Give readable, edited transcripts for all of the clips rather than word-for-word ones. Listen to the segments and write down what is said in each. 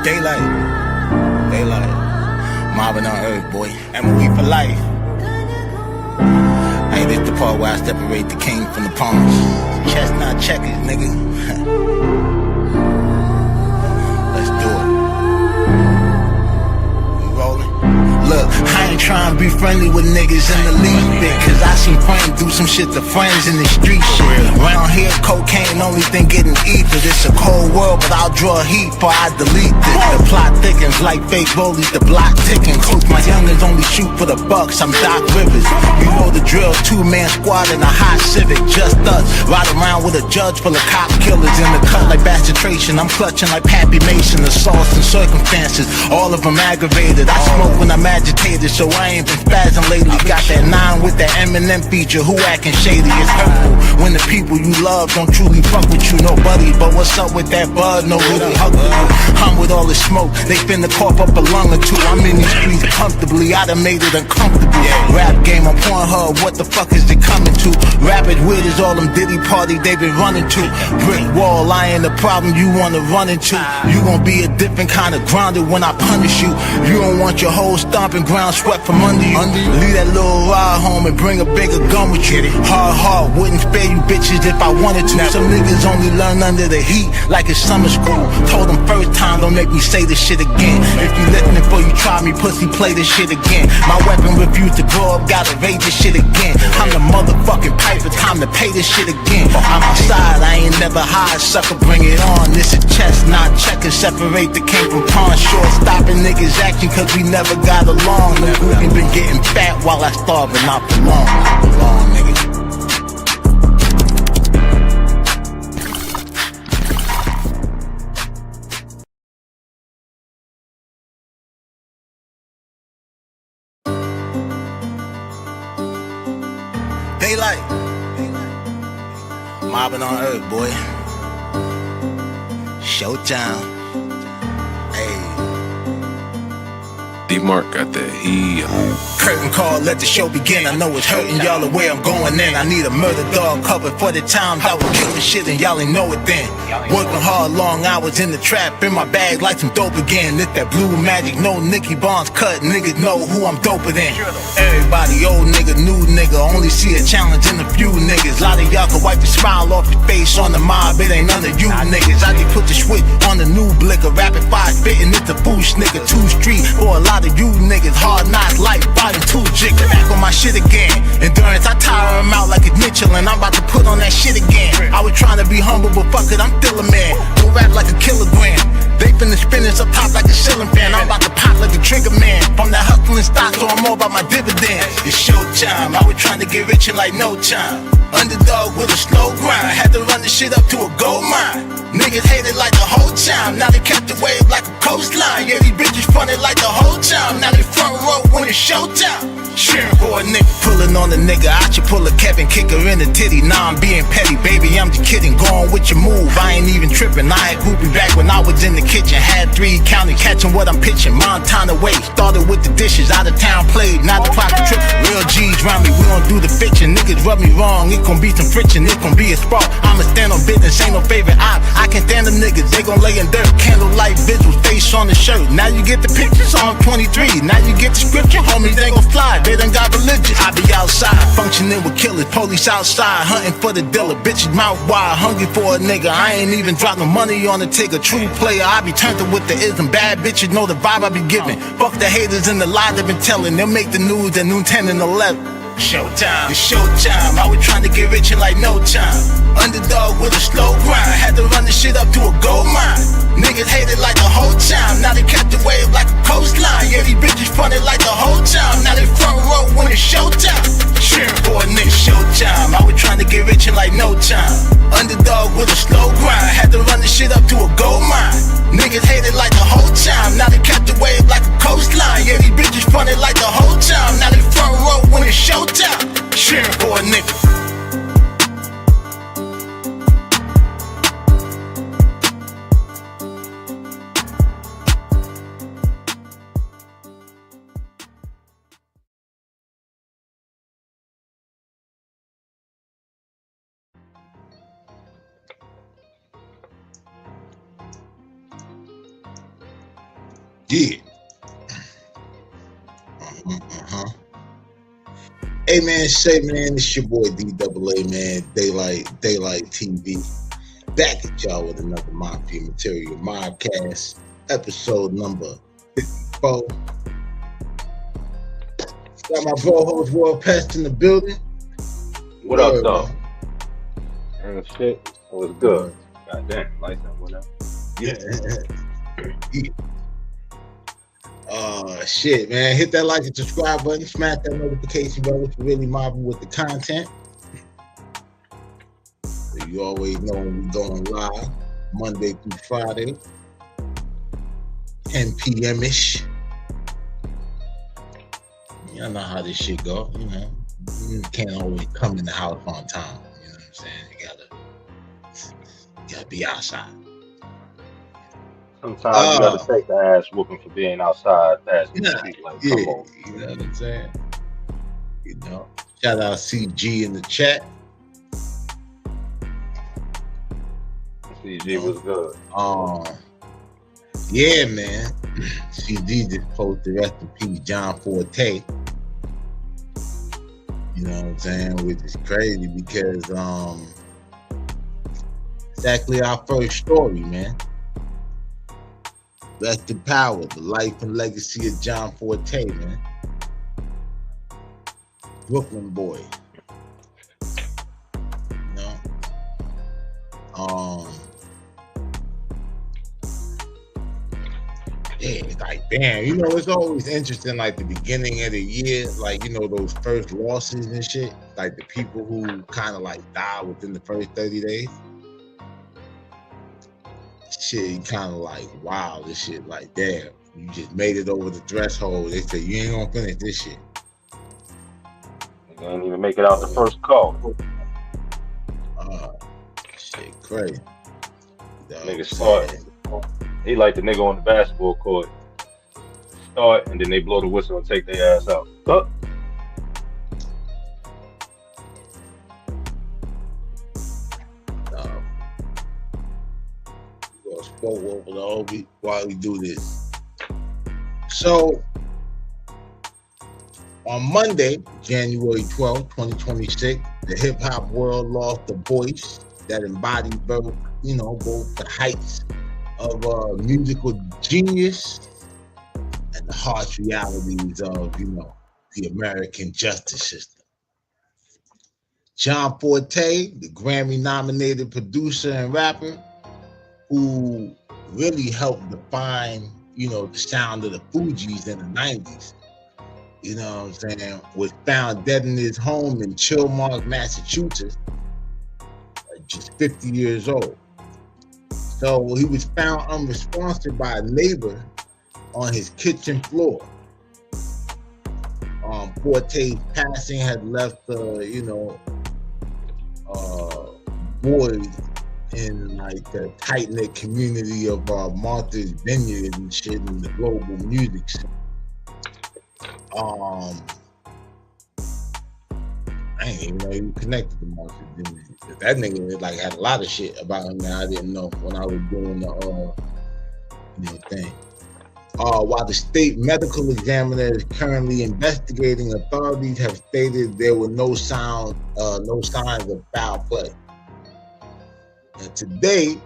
Daylight, mobbing on earth, boy. MOE for life. Hey, this the part where I separate the king from the pawns. Chestnut checkers, nigga. Let's do it. We rolling. Look, I ain't trying to be friendly with niggas in the league bit, cause I seen friends do some shit to friends in the street shit. Around here, cocaine only thing getting ether. It's a cold world, but I'll draw heat before I delete it. The plot thickens like fake rollies, the block ticking. Coach, my youngins only shoot for the bucks, I'm Doc Rivers. You know the drill, 2-man squad in a hot Civic, just us. Ride around with a judge full of cop killers in the cut like bastration. I'm clutching like Pappy Mason, assaults and circumstances, all of them aggravated. I smoke when I'm agitated, so I ain't been spazzing lately. Got that 9 with that Eminem feature, who acting shady? It's hurtful when the people you love don't truly fuck with you, nobody. But what's up with that bud? No really hug with you. I'm with all the smoke, they finna cough up a lung or two. I'm in these streets comfortably, I done made it uncomfortable. Rap game, I'm Pornhub, what the fuck is it coming to? Rapid weird is all them Diddy party they been running to. Brick wall, I ain't the problem you wanna run into. You gon' be a different kind of grounded when I punish you. You don't want your whole stomping ground swept from under you. Leave that little ride home and bring a bigger gun with you. Hard heart, wouldn't spare you bitches if I wanted to. Some niggas only learn under the heat like it's summer school. Told them first time, don't make me say this shit again. If you listening before you try me, pussy, play this shit again. My weapon refused to grow up, gotta raise this shit again. I'm the motherfucking piper, time to pay this shit again. I'm outside, I ain't never hide, sucker, bring it on. This is chestnut checkers, separate the king from pawn. Short stopping niggas action cause we never got along. The groupie been getting fat while I starve and not for long. Nigga. Daylight, mobbing on earth, boy. Showtime. Hey. D-Mark got that heat. Curtain call, let the show begin. I know it's hurting y'all the way I'm going in. I need a murder dog covered for the times I was killing shit and y'all ain't know it then. Working hard, long hours in the trap, in my bag like some dope again. Lit that blue magic, no Nicky Barnes cut. Niggas know who I'm doper than. Everybody, old nigga, new nigga, only see a challenge in a few niggas. Lot of y'all can wipe the smile off your face on the mob, it ain't none of you niggas. I just put the switch on the new blicker, rapid fire spitting, it's a boost nigga. 2 street for a lot of you niggas, hard knocks, life, body, 2 jigger. Back on my shit again. Endurance, I tire him out like a Mitchell, and I'm about to put on that shit again. I was trying to be humble, but fuck it, I'm still a man. Don't rap like a kilogram. They finna spin this up top like a ceiling fan. I'm about to pop like a trigger man. From that hustling stock, so I'm more about my dividends. It's showtime, I was trying to get rich in like no time. Underdog with a slow grind, had to run the shit up to a gold mine. Niggas hated like the whole time, now they kept the wave like a coastline. Yeah, these bitches fronted like the whole time, now they front row when it's showtime. Cheering for a nigga, pulling on a nigga, I should pull a Kevin, kick her in the titty. Nah, I'm being petty, baby, I'm just kidding. Going with your move, I ain't even tripping. I had groupie back when I was in the kitchen, had 3 counting, catching what I'm pitching. Montana way, started with the dishes, out of town played, not the clock to trip. Real G's round me, we don't do the fiction. Niggas rub me wrong, it gon' be some friction, it gon' be a spark. I'ma stand on business, ain't no favorite op. I can stand them niggas, they gon' lay in dirt. Candlelight visuals, face on the shirt. Now you get the pictures on 23. Now you get the scripture, homies, they gon' fly. They done got religion. I be outside, functioning with killers. Police outside, hunting for the dealer. Bitches mouth wide, hungry for a nigga. I ain't even drop no money on the ticker. True player, I be turned with the ism. Bad bitches know the vibe I be giving. Fuck the haters and the lies they been telling. They'll make the news at noon 10 and 11. Showtime, it's showtime. I was trying to get rich in like no time. Underdog with a slow grind, had to run the shit up to a gold mine. Niggas hated like the whole time, now they kept the wave like a coastline. Yeah, these bitches fronted like the whole time, now they front row when it's showtime. Cheering for a nigga, showtime. I was trying to get rich in like no time. Underdog with a slow grind, had to run the shit up to a gold mine. Niggas hated like the whole time, now they kept the wave like a coastline. Yeah, these bitches fronted like the whole time, now they front row when it's showtime. Cheering for a nigga. Yeah. Uh-huh. Hey man, say man, it's your boy DAA, man. Daylight TV. Back at y'all with another MAFIA material Mobcast, episode number 54. Got my bro-host World Pest in the building. What up, though? And shit, it was good. God damn, lights up, whatever. Yeah. Shit, man. Hit that like and subscribe button. Smash that notification bell if you're really mobbing with the content. So you always know when we're going live, Monday through Friday, 10 p.m.-ish. Y'all know how this shit go, you know. You can't always come in the house on time. You know what I'm saying? You gotta be outside. Sometimes you gotta take the ass whooping for being outside passing the street like, come on. You know what I'm saying? You know. Shout out CG in the chat. CG was good. Yeah, man. CG just posted rest in peace, John Forte. You know what I'm saying? Which is crazy because it's actually our first story, man. Rest in power, the life and legacy of John Forte, man. Brooklyn boy. You know? Yeah, it's like, damn, you know, it's always interesting, like the beginning of the year, like, you know, those first losses and shit, like the people who kind of like die within the first 30 days. Shit, you kind of like, wow, this shit, like, damn, you just made it over the threshold. They say, you ain't gonna finish this shit. You didn't even make it out the first call. Shit, crazy. Nigga started. He like the nigga on the basketball court. Start, and then they blow the whistle and take their ass out. Huh? Spoke over the whole week while we do this. So on Monday, January 12th, 2026, the hip hop world lost a voice that embodied both, you know, both the heights of musical genius and the harsh realities of, you know, the American justice system. John Forte, the Grammy-nominated producer and rapper, who really helped define, you know, the sound of the Fugees in the 90s. You know what I'm saying? Was found dead in his home in Chilmark, Massachusetts, just 50 years old. So he was found unresponsive by a neighbor on his kitchen floor. Forte's passing had left, you know, void in like the tight-knit community of Martha's Vineyard and shit in the global music scene. I ain't even know he was connected to Martha's Vineyard. That nigga like had a lot of shit about him that I didn't know when I was doing the thing. While the state medical examiner is currently investigating, authorities have stated there were no signs of foul play. And today,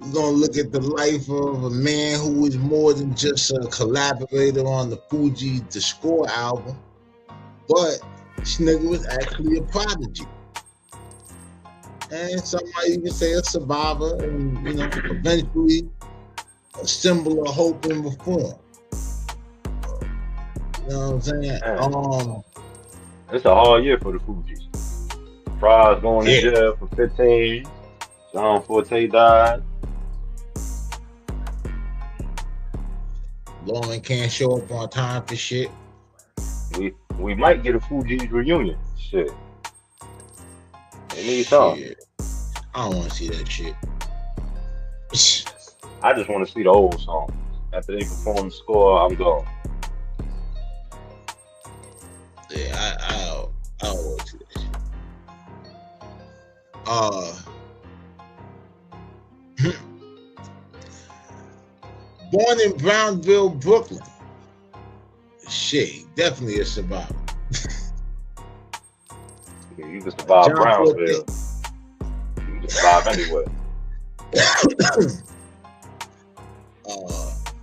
we're gonna look at the life of a man who was more than just a collaborator on the Fugees' The Score album, but this nigga was actually a prodigy. And some might even say a survivor, and you know, eventually a symbol of hope and reform. You know what I'm saying? It's a hard year for the Fugees. Fry's going to jail for 15. John Forte died. Lauren can't show up on time for shit. We might get a Fugees reunion. Shit. They need something. I don't want to see that shit. I just want to see the old songs. After they perform the score, I'm gone. Yeah, I don't want to see that shit. born in Brownsville, Brooklyn. Shit, definitely a survivor. Yeah, you can survive John Brownsville. Forte. You can survive anywhere.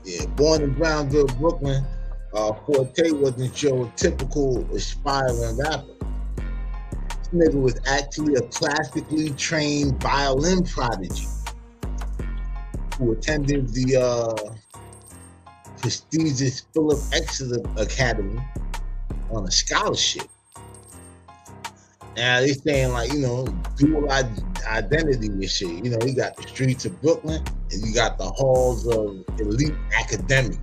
Yeah, born in Brownsville, Brooklyn, Forte wasn't your typical aspiring rapper. This nigga was actually a classically trained violin prodigy who attended the prestigious Philip Exeter Academy on a scholarship. Now they saying like, you know, dual identity and shit. You know, you got the streets of Brooklyn and you got the halls of elite academics.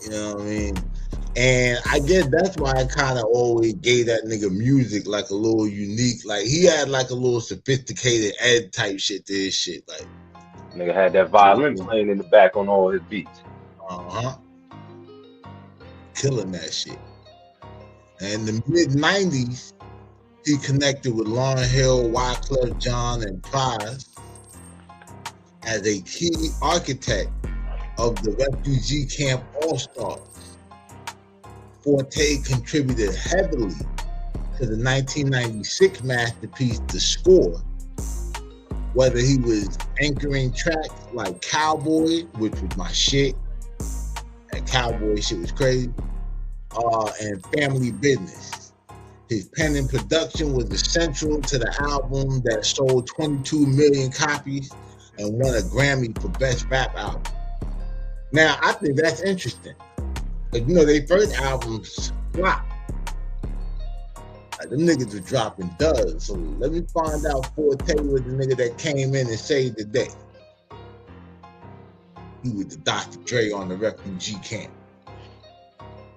You know what I mean? And I guess that's why I kind of always gave that nigga music like a little unique. Like he had like a little sophisticated ed type shit to his shit. Like nigga had that violin playing in the back on all his beats. Killing that shit. And in the mid-90s, he connected with Lauryn Hill, Wyclef Jean, and Prize as a key architect of the refugee camp All-Stars. Forte contributed heavily to the 1996 masterpiece, The Score, whether he was anchoring tracks like Cowboy, which was my shit. That Cowboy shit was crazy. And Family Business. His pen and production was essential to the album that sold 22 million copies and won a Grammy for Best Rap Album. Now, I think that's interesting. But you know, their first albums flopped. Like, the niggas were dropping duds. So let me find out Forte was the nigga that came in and saved the day. He was the Dr. Dre on the refugee camp.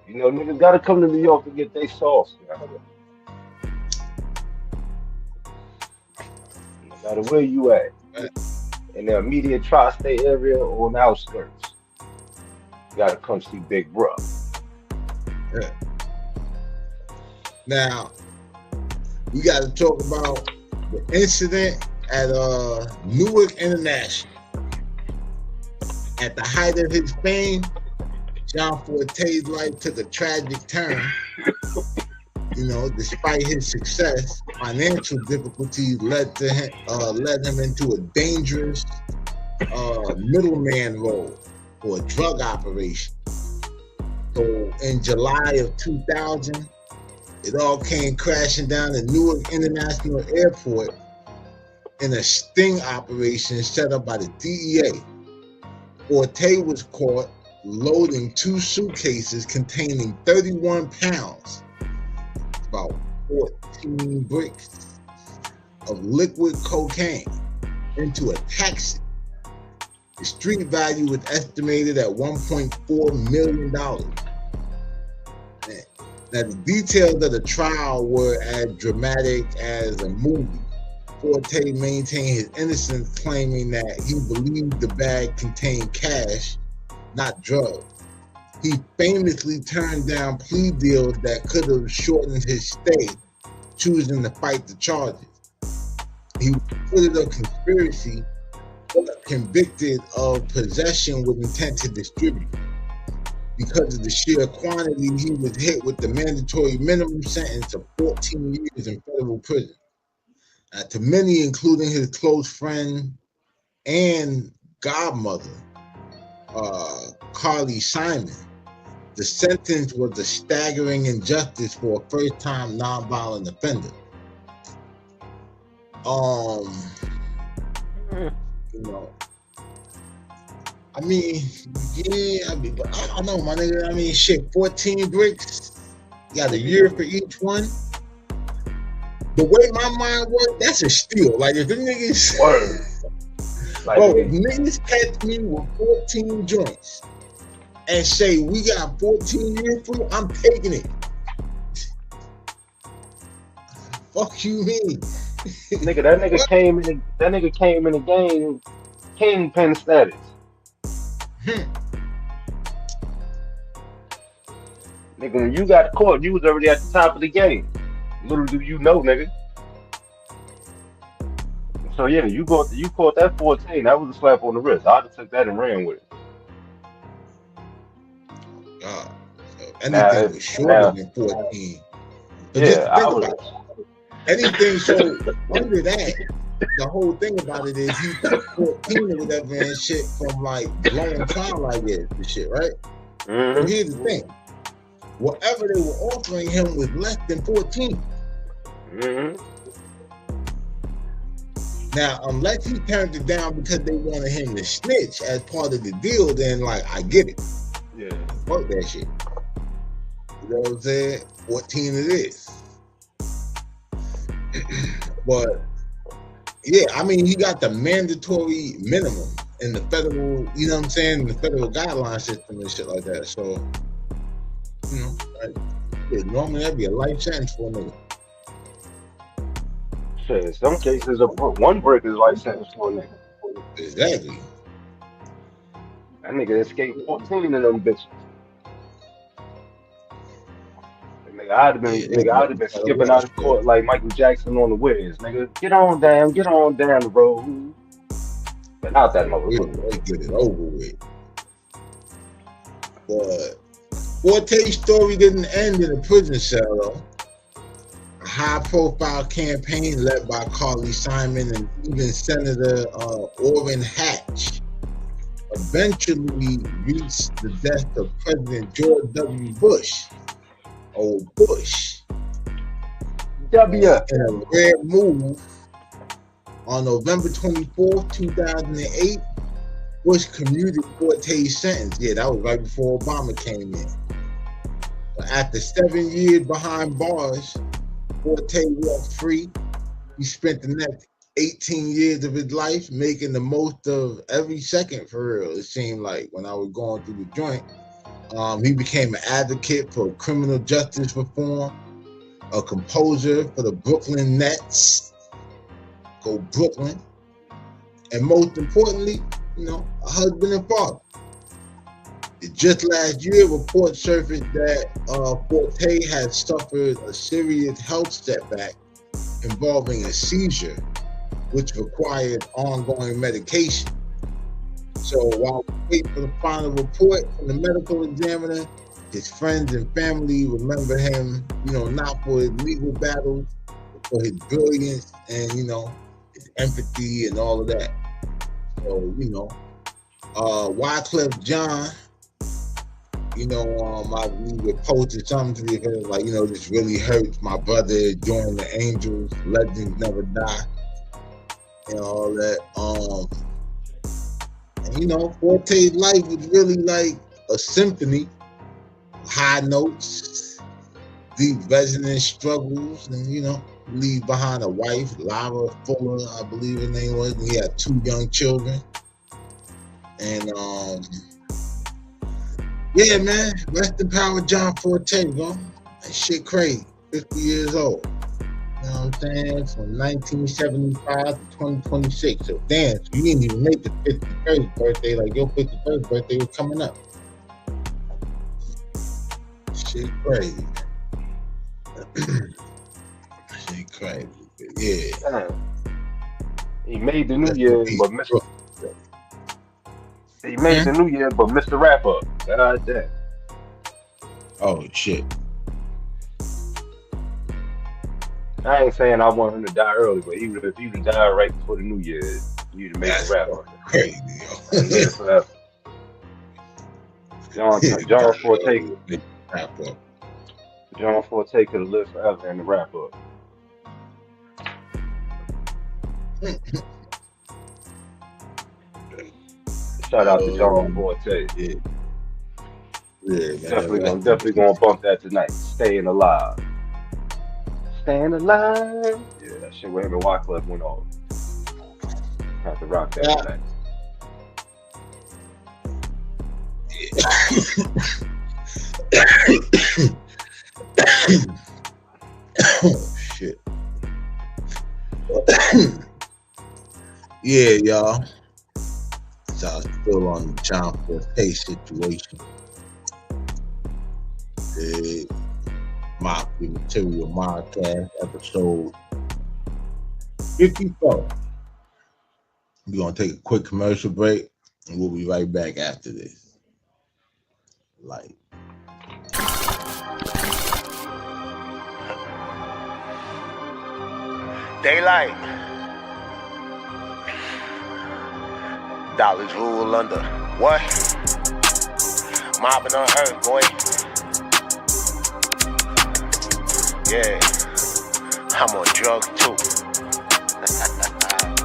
You know, niggas gotta come to New York to get their sauce. No matter where you at. In the immediate tri-state area or on the outskirts. You gotta come see Big Bro. Yeah. Now, we gotta talk about the incident at Newark International. At the height of his fame, John Forte's life took a tragic turn. You know, despite his success, financial difficulties led him into a dangerous middleman role for a drug operation. So in July of 2000, it all came crashing down at Newark International Airport in a sting operation set up by the DEA. Forte was caught loading 2 suitcases containing 31 pounds, about 14 bricks of liquid cocaine into a taxi. The street value was estimated at $1.4 million. Now, the details of the trial were as dramatic as a movie. Forte maintained his innocence, claiming that he believed the bag contained cash, not drugs. He famously turned down plea deals that could have shortened his stay, choosing to fight the charges. He was acquitted of conspiracy, but convicted of possession with intent to distribute. Because of the sheer quantity, he was hit with the mandatory minimum sentence of 14 years in federal prison. To many, including his close friend and godmother, Carly Simon, the sentence was a staggering injustice for a first-time nonviolent offender. You know, I mean, yeah, but I don't know, my nigga. I mean, shit, 14 bricks. You got a year for each one. The way my mind works, that's a steal. Like, if the niggas, Like, bro, if niggas catch me with 14 joints and say we got 14 years for you, I'm taking it. Fuck you mean? nigga, that nigga came in the game, kingpin status. Nigga, when you got caught, you was already at the top of the game. Little do you know, nigga. So yeah, you caught that 14. That was a slap on the wrist. I'd have took that and ran with it. God. So Now, anything was shorter than 14. But just yeah, I think was. about it. Anything so under that, the whole thing about it is he took 14 or whatever and shit from like blowing trial, I guess, and shit, right? So here's the thing. Whatever they were offering him was less than 14. Now, unless he turned it down because they wanted him to snitch as part of the deal, then like I get it. Yeah. Fuck that shit. You know what I'm saying? 14 it is. But yeah, I mean, he got the mandatory minimum in the federal, you know what I'm saying, in the federal guideline system and shit like that. So, you know, like, yeah, normally that'd be a life sentence for a nigga. Shit, in some cases, one brick is life sentence for a nigga. Exactly. That nigga escaped 14 of them bitches. Nigga, I'd have been skipping out of court like Michael Jackson on the Wiz. Nigga, get on down the road. But out that motherfucker. They get it over with. But Forte's story didn't end in a prison cell, though. A high-profile campaign led by Carly Simon and even Senator Orrin Hatch eventually reached the death of President George W. Bush. Old Bush. W. In a rare move, on November 24th, 2008, Bush commuted Forte's sentence. Yeah, that was right before Obama came in. But after 7 years behind bars, Forte walked free. He spent the next 18 years of his life making the most of every second, for real. It seemed like when I was going through the joint. He became an advocate for criminal justice reform, a composer for the Brooklyn Nets. Go Brooklyn. And most importantly, you know, a husband and father. Just last year, reports surfaced that Forte had suffered a serious health setback involving a seizure, which required ongoing medication. So while we wait for the final report from the medical examiner, his friends and family remember him, you know, not for his legal battles, but for his brilliance and, you know, his empathy and all of that. So, you know, Wyclef Jean, you know, I believe it posted something to the effect like, you know, this really hurts. My brother joined the Angels, legends never die, and all that. And, you know, Forte's life was really like a symphony, high notes, deep resonant struggles, and, you know, leave behind a wife, Lara Fuller, I believe her name was, and he had 2 young children. And yeah, man, rest in power, John Forte, bro. That shit crazy. 50 years old. You know what I'm saying? From 1975 to 2026. So damn, so you didn't even make the 51st birthday. Like your 51st birthday was coming up. Shit crazy. Shit crazy. But yeah. He made the New Year, but missed. He made the New Year, but missed the wrap up. God damn. Oh shit. I ain't saying I want him to die early, but even if he would die right before the New Year, you'd make the wrap up. Crazy, yo. John Forte. John Forte could have lived forever in the wrap up. Shout out to John Forte. Yeah. Yeah, man. Definitely gonna bump that tonight. Staying alive. Staying alive. Yeah, that shit where him and Wyclef went off. Have to rock that tonight. Oh shit. Yeah, y'all. So I'm still on the John Forte situation. The MAFIA Material Mobcast episode 54. We're going to take a quick commercial break, and we'll be right back after this. Like. Daylight. Dollars rule under what? Mobbing on earth, boy. Yeah, I'm on drugs too.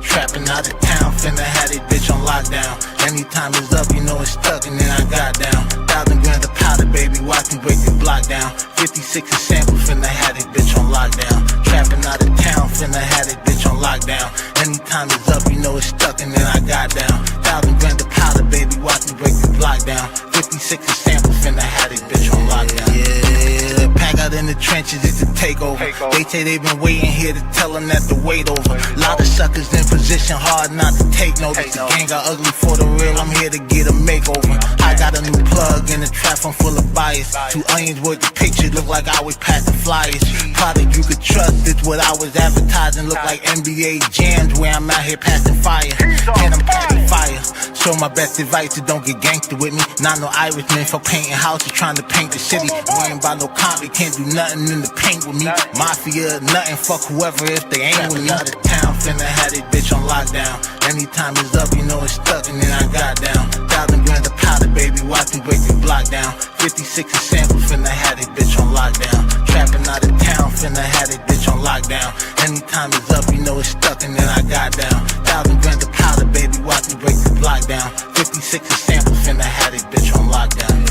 Trapping out of town, finna have this bitch on lockdown. Anytime it's up, you know it's stuck, and then I got down. 1,000 grams of powder, baby, watch me break this block down. 56 a sample, finna have this bitch on lockdown. Trapping out of town, finna have this bitch on lockdown. Anytime it's up, you know it's stuck, and then I got down. 1,000 grams of powder, baby, watch me break this block down. 56 a sample, finna have this bitch on lockdown. Yeah, pack out in the trenches, it's a takeover. They say they've been waiting here to tell them that the wait over. Lot of suckers in position, hard not to take notice. The gang got ugly for the real, I'm here to get a makeover. I got a new plug in the trap, I'm full of bias. 2 onions worth of pictures, look like I was passing flyers. Product you could trust, it's what I was advertising. Look like NBA jams where I'm out here passing fire. And I'm passing fire. So my best advice is don't get gangster with me. Not no Irishman for painting houses, trying to paint the city. We ain't about no comedy, can't do nothing in the paint with me. Mafia, nothing, fuck whoever if they ain't with me. Out of town, finna have this bitch on lockdown. Anytime it's up, you know it's stuck, and then I got down. 1,000 grams of powder, baby, watch me break this block down. 56 a sample, finna have this bitch on lockdown. Trapping out of town, finna have this bitch on lockdown. Anytime it's up, you know it's stuck, and then I got down. 1,000 grams of powder, baby, watch me break this block down. 56 a sample, finna have this bitch on lockdown.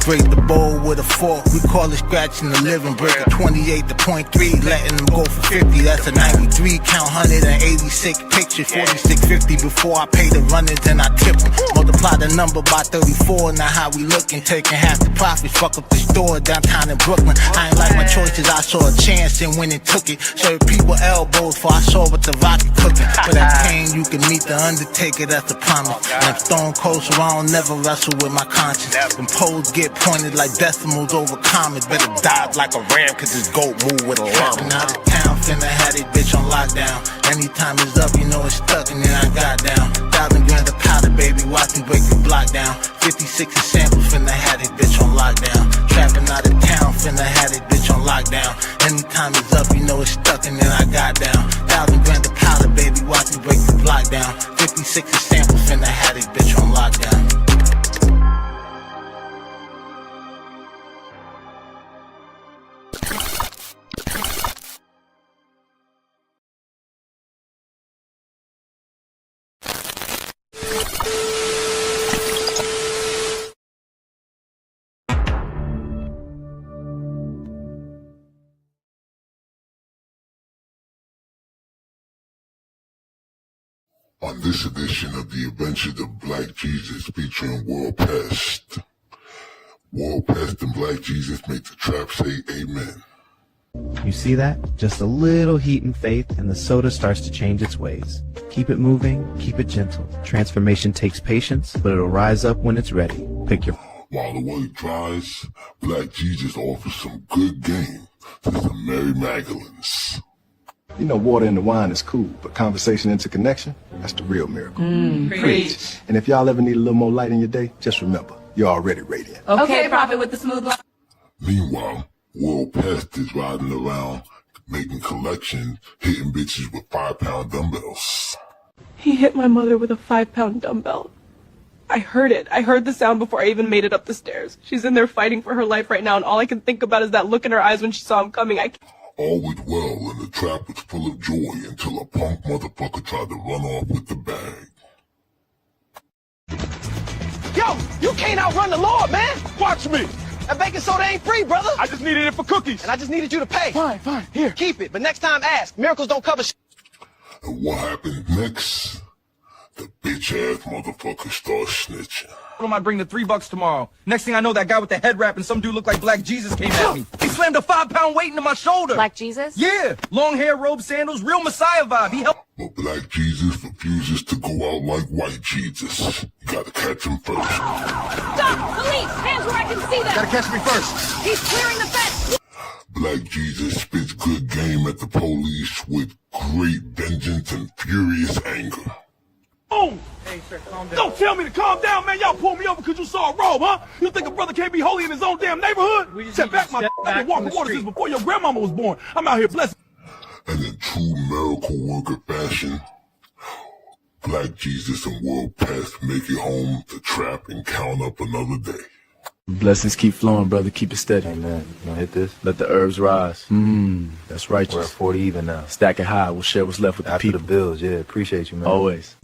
Break the bowl with a fork, we call it scratching the living. Break a 28 to .3, letting them go for 50. That's a 93 count, 186 picture, 46.50 before I pay the runners and I tip them. Multiply the number by 34, now how we looking? Taking half the profits, fuck up the store downtown in Brooklyn. I ain't like my choices, I saw a chance and went and took it. Showed people elbows for I saw what the vodka cooking. For that pain, you can meet the Undertaker, that's a promise. And I'm stone cold, so I don't never wrestle with my conscience. When poles get pointed like decimals over commas, better dive like a ram, cause this goat move with a llama. Out of town, finna have this bitch on lockdown. Anytime it's up, you know it's stuck, and then I got down. 1,000 grams of powder, baby, watch me break this block down. 56 a sample, finna have this bitch on lockdown. Trapping out of town, finna have this bitch on lockdown. Anytime it's up, you know it's stuck, and then I got down. 1,000 grams of powder, baby, watch me break this block down. 56 a sample, finna have this bitch on lockdown. On this edition of The Adventures of Black Jesus featuring World Pest. World Pest and Black Jesus make the trap say amen. You see that? Just a little heat and faith and the soda starts to change its ways. Keep it moving, keep it gentle. Transformation takes patience, but it'll rise up when it's ready. Pick your... While the way dries, Black Jesus offers some good game to some Mary Magdalens. You know, water in the wine is cool, but conversation into connection, that's the real miracle. Preach. And if y'all ever need a little more light in your day, just remember, you're already radiant. Okay, Prophet with the smooth line. Meanwhile, World Pest is riding around making collections, hitting bitches with 5-pound dumbbells. He hit my mother with a 5-pound dumbbell. I heard it. I heard the sound before I even made it up the stairs. She's in there fighting for her life right now, and all I can think about is that look in her eyes when she saw him coming. All went well, and the trap was full of joy until a punk motherfucker tried to run off with the bag. Yo, you can't outrun the Lord, man. Watch me. That baking soda ain't free, brother. I just needed it for cookies. And I just needed you to pay. Fine. Here. Keep it, but next time ask. Miracles don't cover shit. And what happened next? The bitch-ass motherfucker starts snitching. I might bring the $3 tomorrow. Next thing I know, that guy with the head wrap and some dude looked like Black Jesus came at me. He slammed a 5-pound weight into my shoulder. Black Jesus? Yeah. Long hair, robe, sandals, real Messiah vibe. He helped. But Black Jesus refuses to go out like White Jesus. You gotta catch him first. Stop! Police! Hands where I can see them! Gotta catch me first. He's clearing the fence! Black Jesus spits good game at the police with great vengeance and furious anger. on? Hey, sir, calm down. Don't tell me to calm down, man. Y'all pulled me over because you saw a robe, huh? You think a brother can't be holy in his own damn neighborhood? Step back my I've been walking water since before your grandmama was born. I'm out here blessing. And in true miracle worker fashion, Black Jesus and World Pest make it home to trap and count up another day. Blessings keep flowing, brother. Keep it steady. Amen. You gonna hit this? Let the herbs rise. That's righteous. We're at 40 even now. Stack it high. We'll share what's left with After the people. the bills, yeah. Appreciate you, man. Always.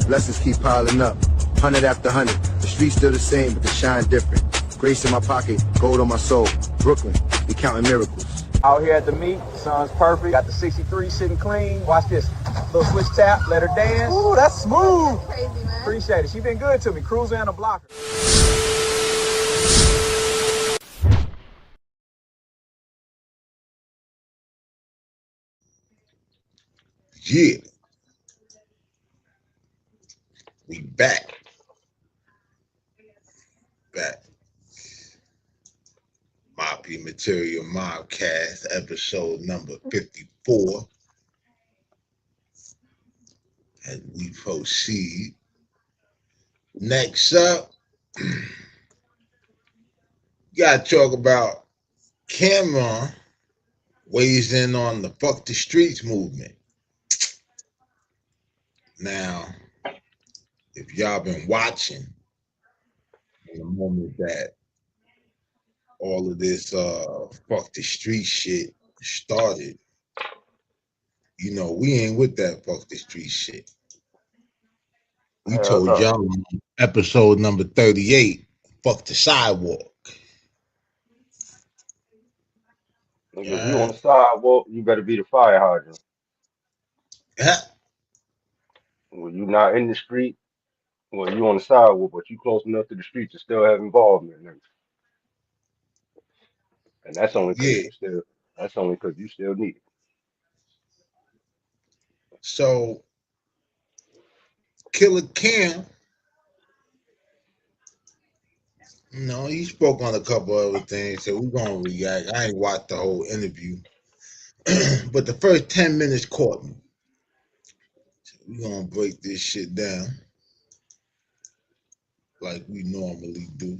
Blessings keep piling up, 100 after 100. The streets still the same, but the shine different. Grace in my pocket, gold on my soul. Brooklyn, we counting miracles. Out here at the meet, sun's perfect. Got the 63 sitting clean. Watch this. Little switch tap, let her dance. Ooh, that's smooth. Crazy, man. Appreciate it. She been good to me. Cruiser and a blocker. Yeah. We back. MAFIA Material Mobcast, episode number 54. And we proceed. Next up, gotta talk about Cameron weighs in on the Fuck the Streets movement. Now, if y'all been watching in the moment that all of this Fuck the Street shit started, you know, we ain't with that Fuck the Street shit. We told y'all in episode number 38, fuck the sidewalk. Nigga, if you on the sidewalk, you better be the fire hydrant. When you not in the street, well, you on the sidewalk, but you close enough to the street to still have involvement. Nigga. And that's only because you still need it. So Killer Cam, you know, he spoke on a couple other things, so we're gonna react. I ain't watched the whole interview, but the first 10 minutes caught me. So we're gonna break this shit down like we normally do.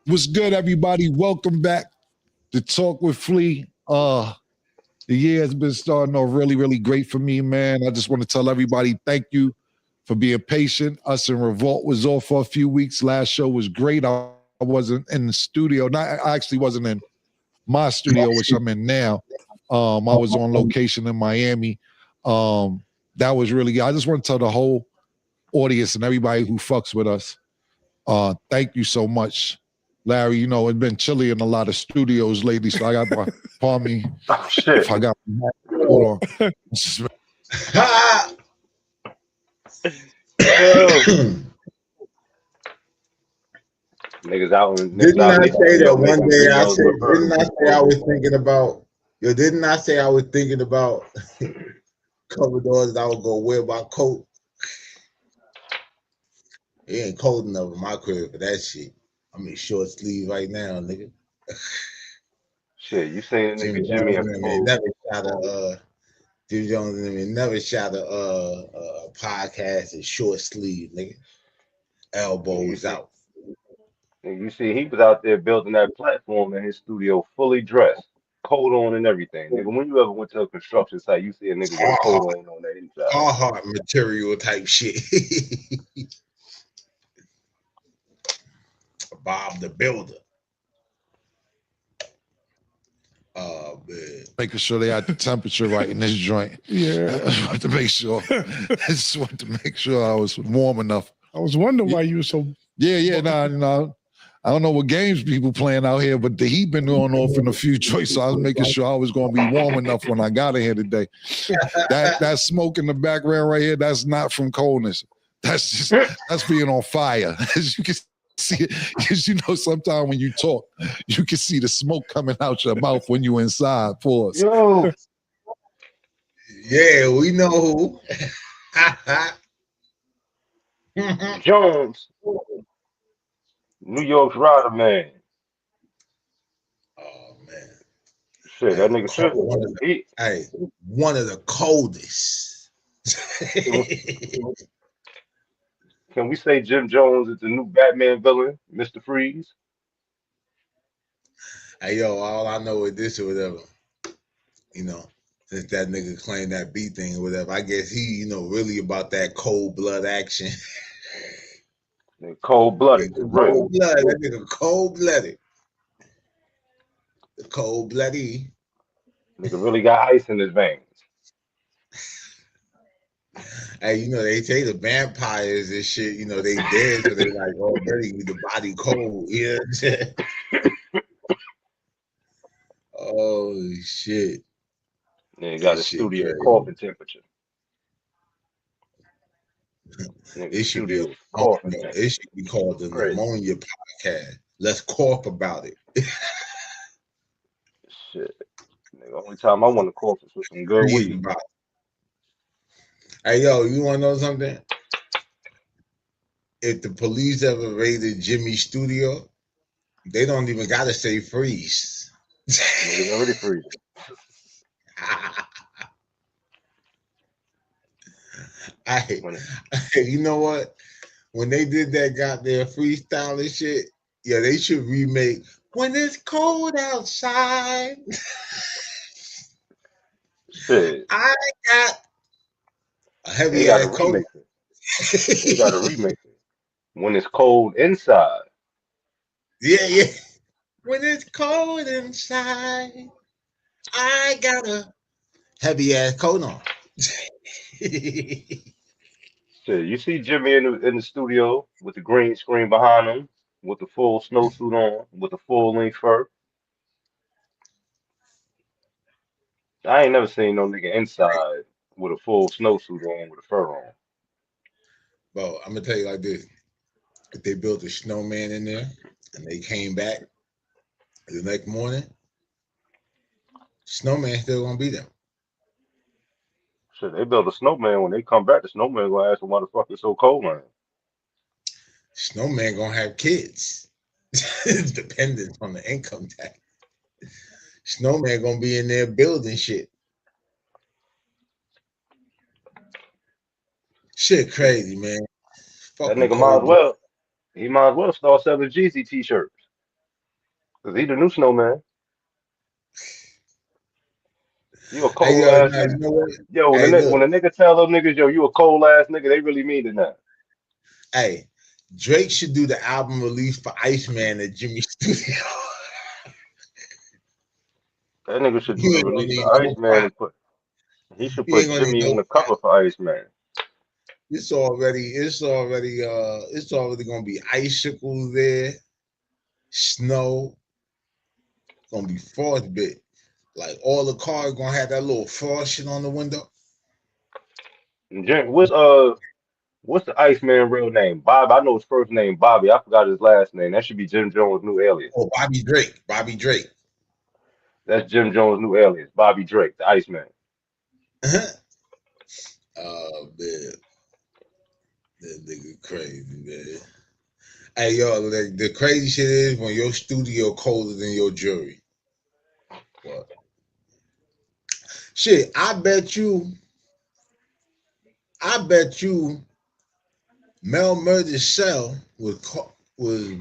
What's good, everybody? Welcome back to Talk with Flea. The year has been starting off really, really great for me, man. I just want to tell everybody thank you for being patient. Us in Revolt was off for a few weeks. Last show was great. I wasn't in the studio. I actually wasn't in my studio, which I'm in now. I was on location in Miami. That was really good. I just want to tell the whole audience and everybody who fucks with us, thank you so much. Larry, you know, it's been chilly in a lot of studios lately, so I got my, pardon me. Oh, shit. If I got my, hold on. Niggas out in Didn't I say that one day I said, didn't I say I was thinking about, didn't I say I was thinking about cover doors that I would go wear my coat? It ain't cold enough in my crib for that shit. I'm in short sleeve right now, nigga. Shit, you saying nigga Jimmy Jimmy Jones never shot a podcast in short sleeve, nigga. Elbows out. And you see, he was out there building that platform in his studio, fully dressed, coat on and everything. Nigga, when you ever went to a construction site, you see a nigga with a coat on the inside. Hard material type shit. Bob the Builder. making sure they had the temperature right in this joint. Yeah. I just wanted to make sure. I just wanted to make sure I was warm enough. I was wondering why you were so. Yeah, nah. I don't know what games people playing out here, but the heat been going off in a few joints, so I was making sure I was going to be warm enough when I got in here today. That smoke in the background right here, that's not from coldness. That's being on fire. As you can see it, because you know sometimes when you talk, you can see the smoke coming out your mouth when you inside. Pause. Yo. Yeah, we know who. Jones. New York's Rider Man. Oh man. Shit, that nigga should. One of the coldest. Can we say Jim Jones is the new Batman villain, Mr. Freeze? Hey yo, all I know is this or whatever. You know, since that nigga claimed that beat thing or whatever, I guess he, really about that cold blood action. Cold blooded. Cold blood. That nigga cold blooded. The cold bloody. Nigga really got ice in his veins. Hey, they say the vampires and shit, they dead, so they like already the body cold. You know what I'm saying? Oh shit. Yeah, he got a studio coffin temperature. It should be called the Pneumonia Podcast. Let's cough about it. Shit. Nigga, only time I want to cough is with some good weed. Hey yo, you wanna know something? If the police ever raided Jimmy's studio, they don't even gotta say freeze. Niggas already freezing. You know what? When they did that goddamn freestyle and shit, yeah, they should remake When It's Cold Outside. Shit. I got a heavy ass coat. They got to remake it. When It's Cold Inside. Yeah. When it's cold inside, I got a heavy ass coat on. Shit, you see Jimmy in the studio with the green screen behind him, with the full snowsuit on, with the full length fur. I ain't never seen no nigga inside with a full snowsuit on with a fur on. Bro, I'm gonna tell you like this: if they built a snowman in there and they came back the next morning, snowman still gonna be there. Shit, they build a snowman. When they come back, the snowman gonna ask them why the fuck it's so cold, man. Snowman gonna have kids, dependent on the income tax. Snowman gonna be in there building shit. Shit, crazy, man. That nigga might as well start selling Jeezy t-shirts. Cause he the new snowman. You a cold ass nigga. You know what? Yo, when a nigga tell them niggas, yo, you a cold ass nigga, they really mean it now. Hey, Drake should do the album release for Iceman at Jimmy's studio. That nigga should do the release for Iceman. He should put Jimmy on the cover for Iceman. It's already gonna be icicles there, snow, gonna be frostbit. Like all the cars gonna have that little frost shit on the window. What's the Iceman real name? Bob. I know his first name, Bobby. I forgot his last name. That should be Jim Jones' new alias. Oh, Bobby Drake. That's Jim Jones' new alias, Bobby Drake, the Iceman. Oh man, that nigga crazy, man. Hey yo, the crazy shit is when your studio colder than your jury. What? Shit, I bet you Mel Murder's cell was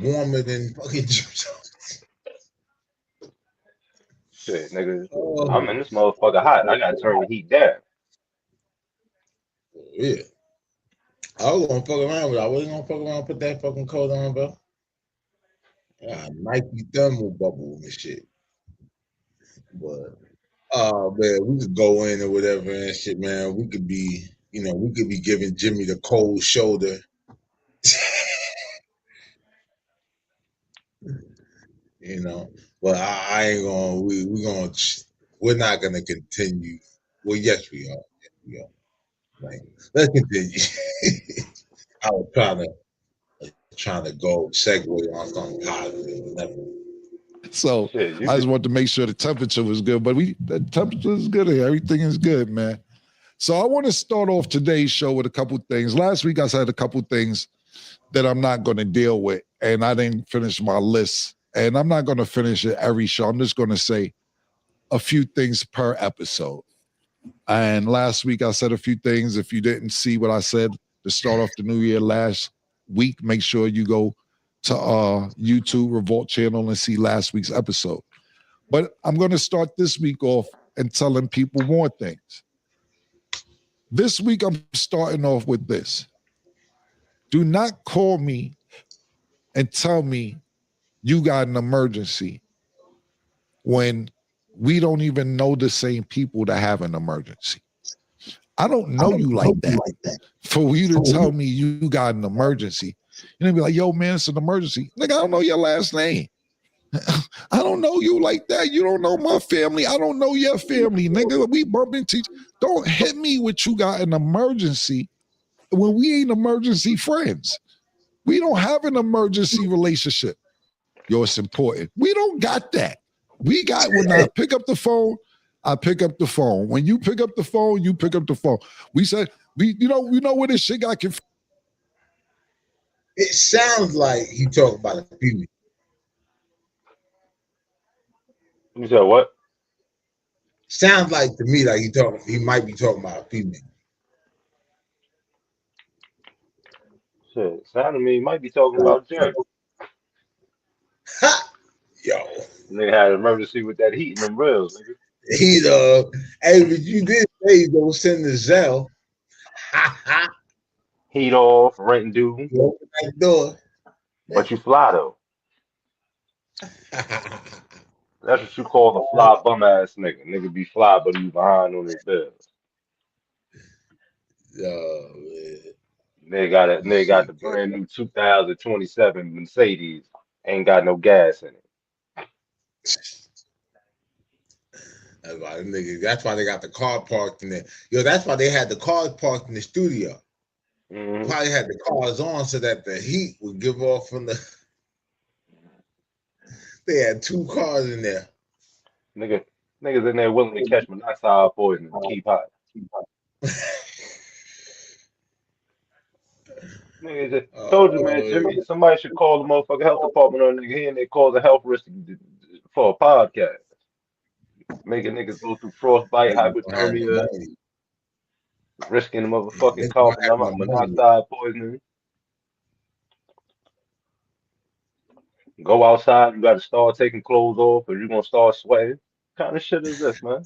warmer than fucking Jim Jones. Shit, nigga, I'm in this motherfucker hot. I gotta turn the heat down. Yeah. I was gonna fuck around with it. I wasn't gonna fuck around and put that fucking coat on, bro. Yeah, Nike thermal bubble and shit. But Man, we could go in or whatever and shit, man. We could be, we could be giving Jimmy the cold shoulder. But I ain't gonna. We're not gonna continue. Well, yes, we are. Yes, we are. Like, let's continue. I was trying to go segue on something positive, whatever. So Shit, I just wanted to make sure the temperature was good, but the temperature is good here. Everything is good, man. So I want to start off today's show with a couple things. Last week I said a couple things that I'm not going to deal with, and I didn't finish my list. And I'm not going to finish it every show. I'm just going to say a few things per episode. And last week I said a few things. If you didn't see what I said to start off the new year last week, make sure you go to YouTube Revolt channel and see last week's episode. But I'm going to start this week off and telling people more things. This week I'm starting off with this. Do not call me and tell me you got an emergency when we don't even know the same people that have an emergency. I don't know you like that. For you to tell me you got an emergency, you're gonna be like, yo, man, it's an emergency. Nigga, I don't know your last name. I don't know you like that. You don't know my family. I don't know your family. Nigga, we bump into. Don't hit me with you got an emergency when we ain't emergency friends. We don't have an emergency relationship. Yo, it's important. We don't got that. We got when I pick up the phone, I pick up the phone. When you pick up the phone, you pick up the phone. We said, you know where this shit got confused. It sounds like he talking about a female. You said what? Sounds like to me like he might be talking about a female. Shit, sound to me he might be talking about Jerry. Yo. Nigga had an emergency with that heat in them rails, nigga. Hey, but you did say you gonna send the Zell. Heat off, rent due. Open that door. But you fly though. That's what you call a fly bum ass nigga. Nigga be fly, but he behind on his bills. Oh man. They got the brand new 2027 Mercedes. Ain't got no gas in it. That's why they got the car parked in there. Yo, that's why they had the cars parked in the studio. Mm-hmm. Probably had the cars on so that the heat would give off from the. They had 2 cars in there. Niggas in there willing to catch monoxide poison and keep hot. Nigga just told you, man, Jimmy, somebody should call the motherfucking health department on nigga here and they call the health risk for a podcast. Making niggas go through frostbite, hypothermia, risking the motherfucking carbon monoxide poisoning. Go outside, you gotta start taking clothes off or you're gonna start sweating. What kind of shit is this, man?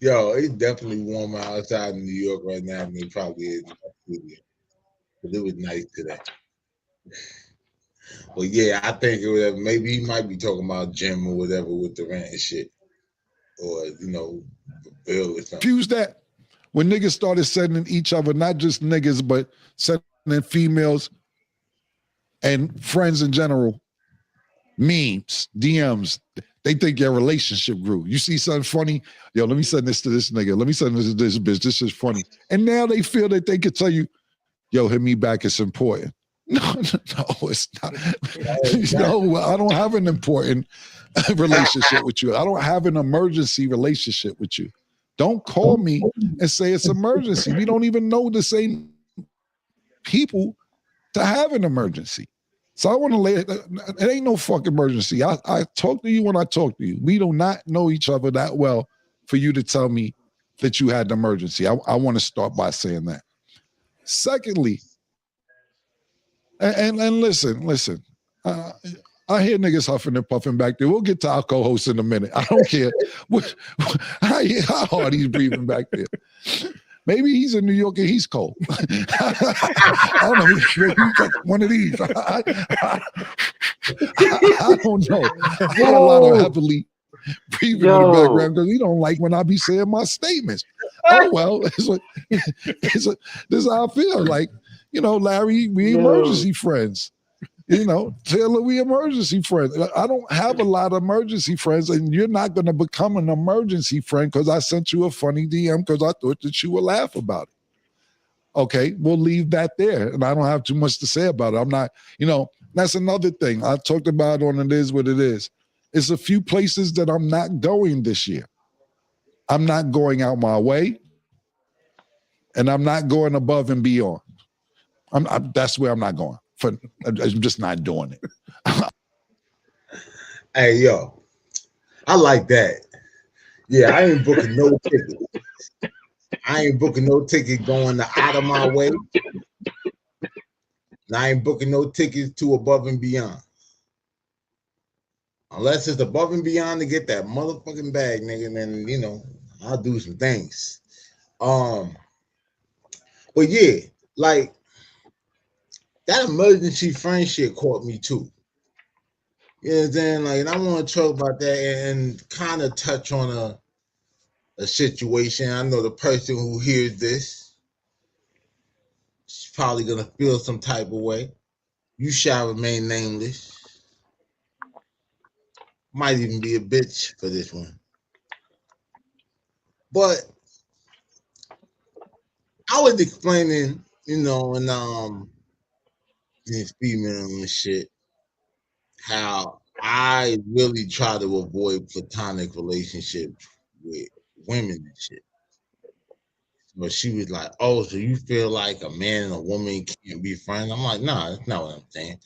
Yo, it's definitely warm outside in New York right now than it probably is in Australia. But it was nice today. Well, yeah, I think maybe he might be talking about Jim or whatever with the rent and shit. Or, Bill or something. Confuse that when niggas started sending each other, not just niggas, but sending females and friends in general, memes, DMs. They think your relationship grew. You see something funny? Yo, let me send this to this nigga. Let me send this to this bitch. This is funny. And now they feel that they could tell you, yo, hit me back. It's important. No, it's not. No, I don't have an important relationship with you. I don't have an emergency relationship with you. Don't call me and say it's emergency. We don't even know the same people to have an emergency. So I want to lay it ain't no fucking emergency. I talk to you when I talk to you. We do not know each other that well for you to tell me that you had an emergency. I want to start by saying that. Secondly, and listen, I hear niggas huffing and puffing back there. We'll get to our co-host in a minute. I don't care how hard he's breathing back there. Maybe he's in New York and he's cold. I don't know. Maybe he got one of these. I don't know. I got a lot of heavily breathing in the background because he don't like when I be saying my statements. Oh well, this is how I feel. Like, Larry, we emergency friends. Taylor, we emergency friends. I don't have a lot of emergency friends, and you're not going to become an emergency friend because I sent you a funny DM because I thought that you would laugh about it. Okay, we'll leave that there, and I don't have too much to say about it. I'm not, that's another thing. I talked about on It Is What It Is. It's a few places that I'm not going this year. I'm not going out my way, and I'm not going above and beyond. That's where I'm not going. I'm just not doing it. Hey, yo, I like that. Yeah, I ain't booking no ticket. I ain't booking no ticket going out of my way. And I ain't booking no tickets to above and beyond. Unless it's above and beyond to get that motherfucking bag, nigga, then, I'll do some things. But yeah, like, that emergency friendship caught me too. You know what I'm saying? Like, and I want to talk about that and kind of touch on a situation. I know the person who hears this is probably gonna feel some type of way. You shall remain nameless. Might even be a bitch for this one. But I was explaining, and this female and shit, how I really try to avoid platonic relationships with women and shit. But she was like, "Oh, so you feel like a man and a woman can't be friends?" I'm like, "Nah, that's not what I'm saying.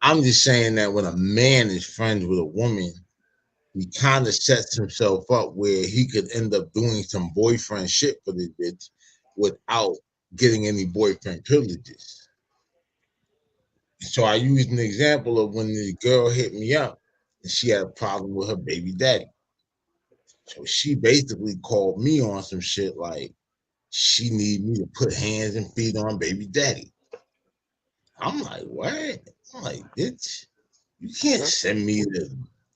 I'm just saying that when a man is friends with a woman, he kind of sets himself up where he could end up doing some boyfriend shit for this bitch without getting any boyfriend privileges." So I used an example of when the girl hit me up and she had a problem with her baby daddy. So she basically called me on some shit like she need me to put hands and feet on baby daddy. I'm like, what? I'm like, bitch, you can't send me to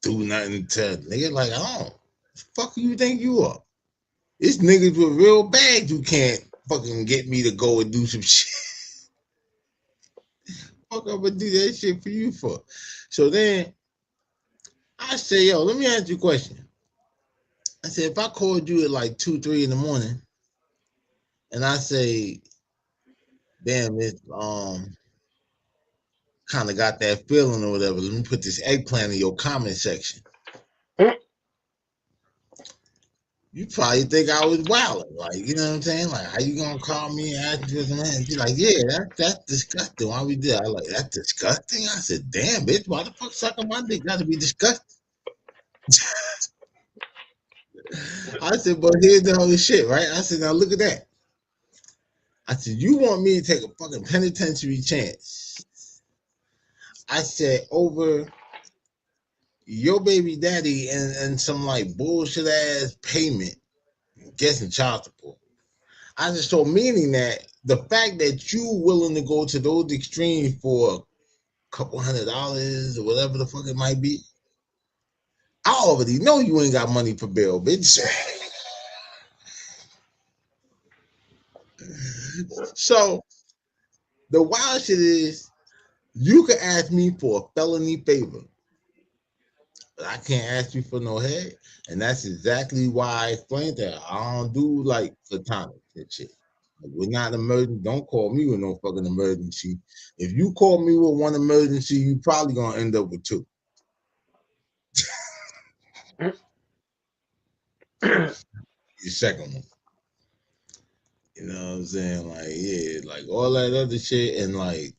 do nothing to nigga. Like, I don't. The fuck you think you are? It's niggas with real bags who can't fucking get me to go and do some shit. Fuck, I'm gonna do that shit for you for. So then I say, yo, let me ask you a question. I said, if I called you at like 2, 3 in the morning, and I say, damn, it kind of got that feeling or whatever. Let me put this eggplant in your comment section. You probably think I was wilding, like, you know what I'm saying? Like, how you gonna call me and ask me for some man? She's like, yeah, that's disgusting. Why we did? I was like, that's disgusting. I said, damn, bitch, why the fuck sucking my dick got to be disgusting? I said, but here's the whole shit, right? I said, now look at that. I said, you want me to take a fucking penitentiary chance? I said, over your baby daddy and some like bullshit ass payment, guessing child support. I just told meaning that the fact that you willing to go to those extremes for a couple $100 or whatever the fuck it might be, I already know you ain't got money for bail, bitch. So the wild shit is you can ask me for a felony favor, but I can't ask you for no head. And that's exactly why I explained that. I don't do like platonic and shit. Like, we're not emergency. Don't call me with no fucking emergency. If you call me with one emergency, you probably gonna end up with 2. Your second one. You know what I'm saying? Like, yeah, like all that other shit. And like,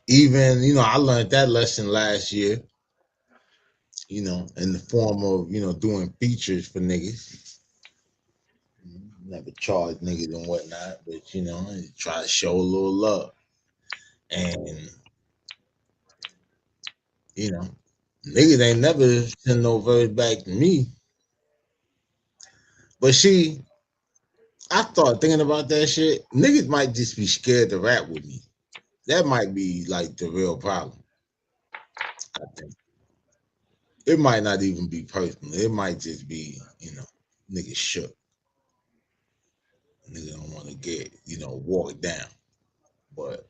even, I learned that lesson last year, in the form of, doing features for niggas. Never charge niggas and whatnot, but, try to show a little love. And, niggas ain't never send no verse back to me. But I started thinking about that shit. Niggas might just be scared to rap with me. That might be like the real problem, I think. It might not even be personal. It might just be, nigga shook. Nigga don't want to get, walked down. But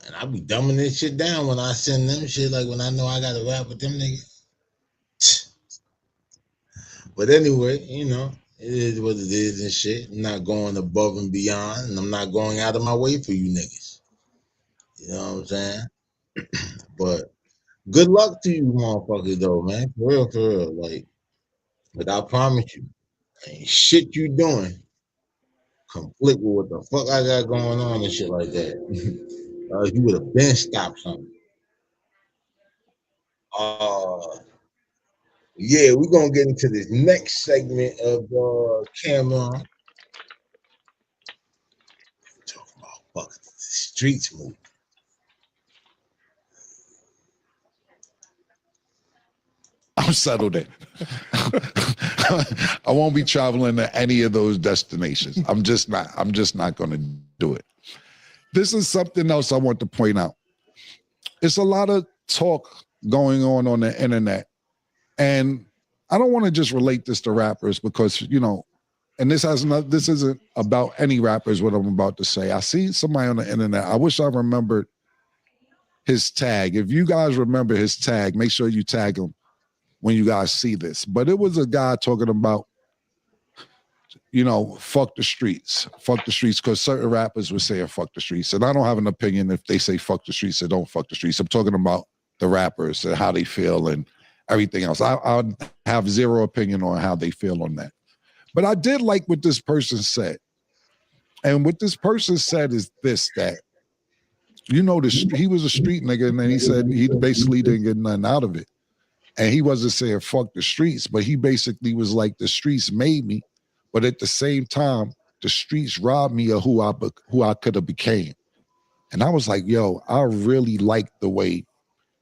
and I be dumbing this shit down when I send them shit, like when I know I gotta rap with them niggas. But anyway, it is what it is and shit. I'm not going above and beyond, and I'm not going out of my way for you niggas. You know what I'm saying? But good luck to you motherfuckers though, man. For real. Like, but I promise you, ain't shit you doing conflict with what the fuck I got going on and shit like that. You would have been stopped something. Yeah, we're gonna get into this next segment of Cameron. Talking about fucking streets movie. I'm settled in. I won't be traveling to any of those destinations. I'm just not going to do it. This is something else I want to point out. It's a lot of talk going on the internet, and I don't want to just relate this to rappers because, and this isn't about any rappers, what I'm about to say. I see somebody on the internet. I wish I remembered his tag. If you guys remember his tag, make sure you tag him when you guys see this. But it was a guy talking about, fuck the streets, because certain rappers were saying fuck the streets. And I don't have an opinion if they say fuck the streets or don't fuck the streets. I'm talking about the rappers and how they feel and everything else. I have zero opinion on how they feel on that. But I did like what this person said. And what this person said is this, that, he was a street nigga, and then he said he basically didn't get nothing out of it. And he wasn't saying fuck the streets, but he basically was like, the streets made me, but at the same time, the streets robbed me of who I could have became. And I was like, yo, I really like the way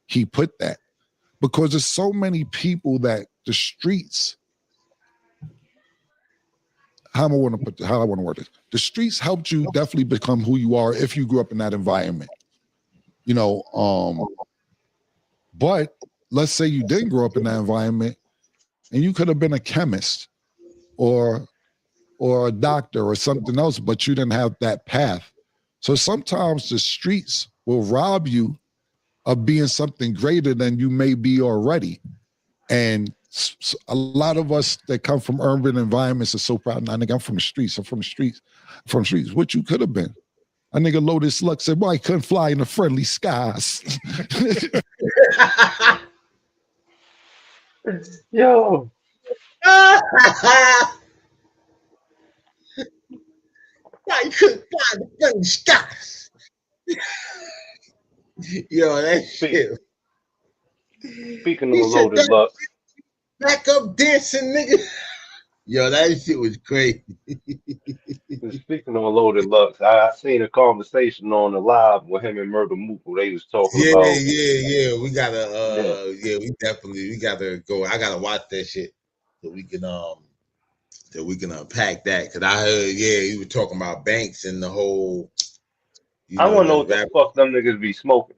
he put that, because there's so many people that the streets, how I want to word it. The streets helped you definitely become who you are if you grew up in that environment. But let's say you didn't grow up in that environment and you could have been a chemist or a doctor or something else, but you didn't have that path. So sometimes the streets will rob you of being something greater than you may be already. And a lot of us that come from urban environments are so proud. Nah, nigga, I'm from the streets. What you could have been. A nigga Lotus Luck said, boy, I couldn't fly in the friendly skies. Yo. I couldn't fly the friendly skies. Yo, that shit. Speaking of Loaded Luck. Back up dancing, nigga. Yo, that shit was crazy. Speaking of Loaded Lux, I seen a conversation on the live with him and Murder Mook where they was talking about. Yeah. We gotta we gotta go. I gotta watch that shit so we can unpack that. Cause I heard, you were talking about Banks and the whole I wanna know what the fuck them niggas be smoking.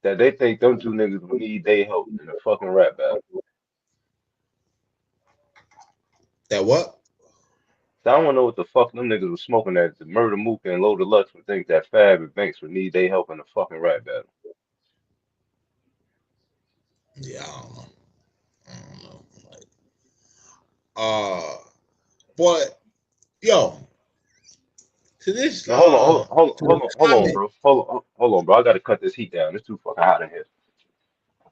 That they think them two niggas would need their help in a fucking rap battle. That what? So I don't know what the fuck them niggas was smoking that the Murder Mook and Loaded Lux would think that Fab and Banks would need their help in a fucking rap battle. Yeah, I don't know. But yo, to this. Now, hold on, bro. Hold on, bro. I gotta cut this heat down. It's too fucking hot in here.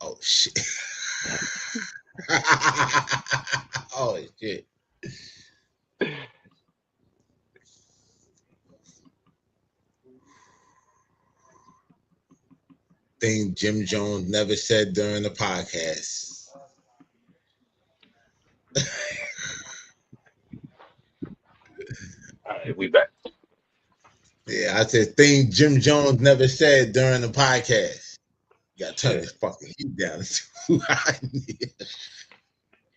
Oh shit. Oh shit. Thing Jim Jones never said during the podcast. All right, we back. Yeah, I said thing Jim Jones never said during the podcast. You gotta turn this fucking heat down.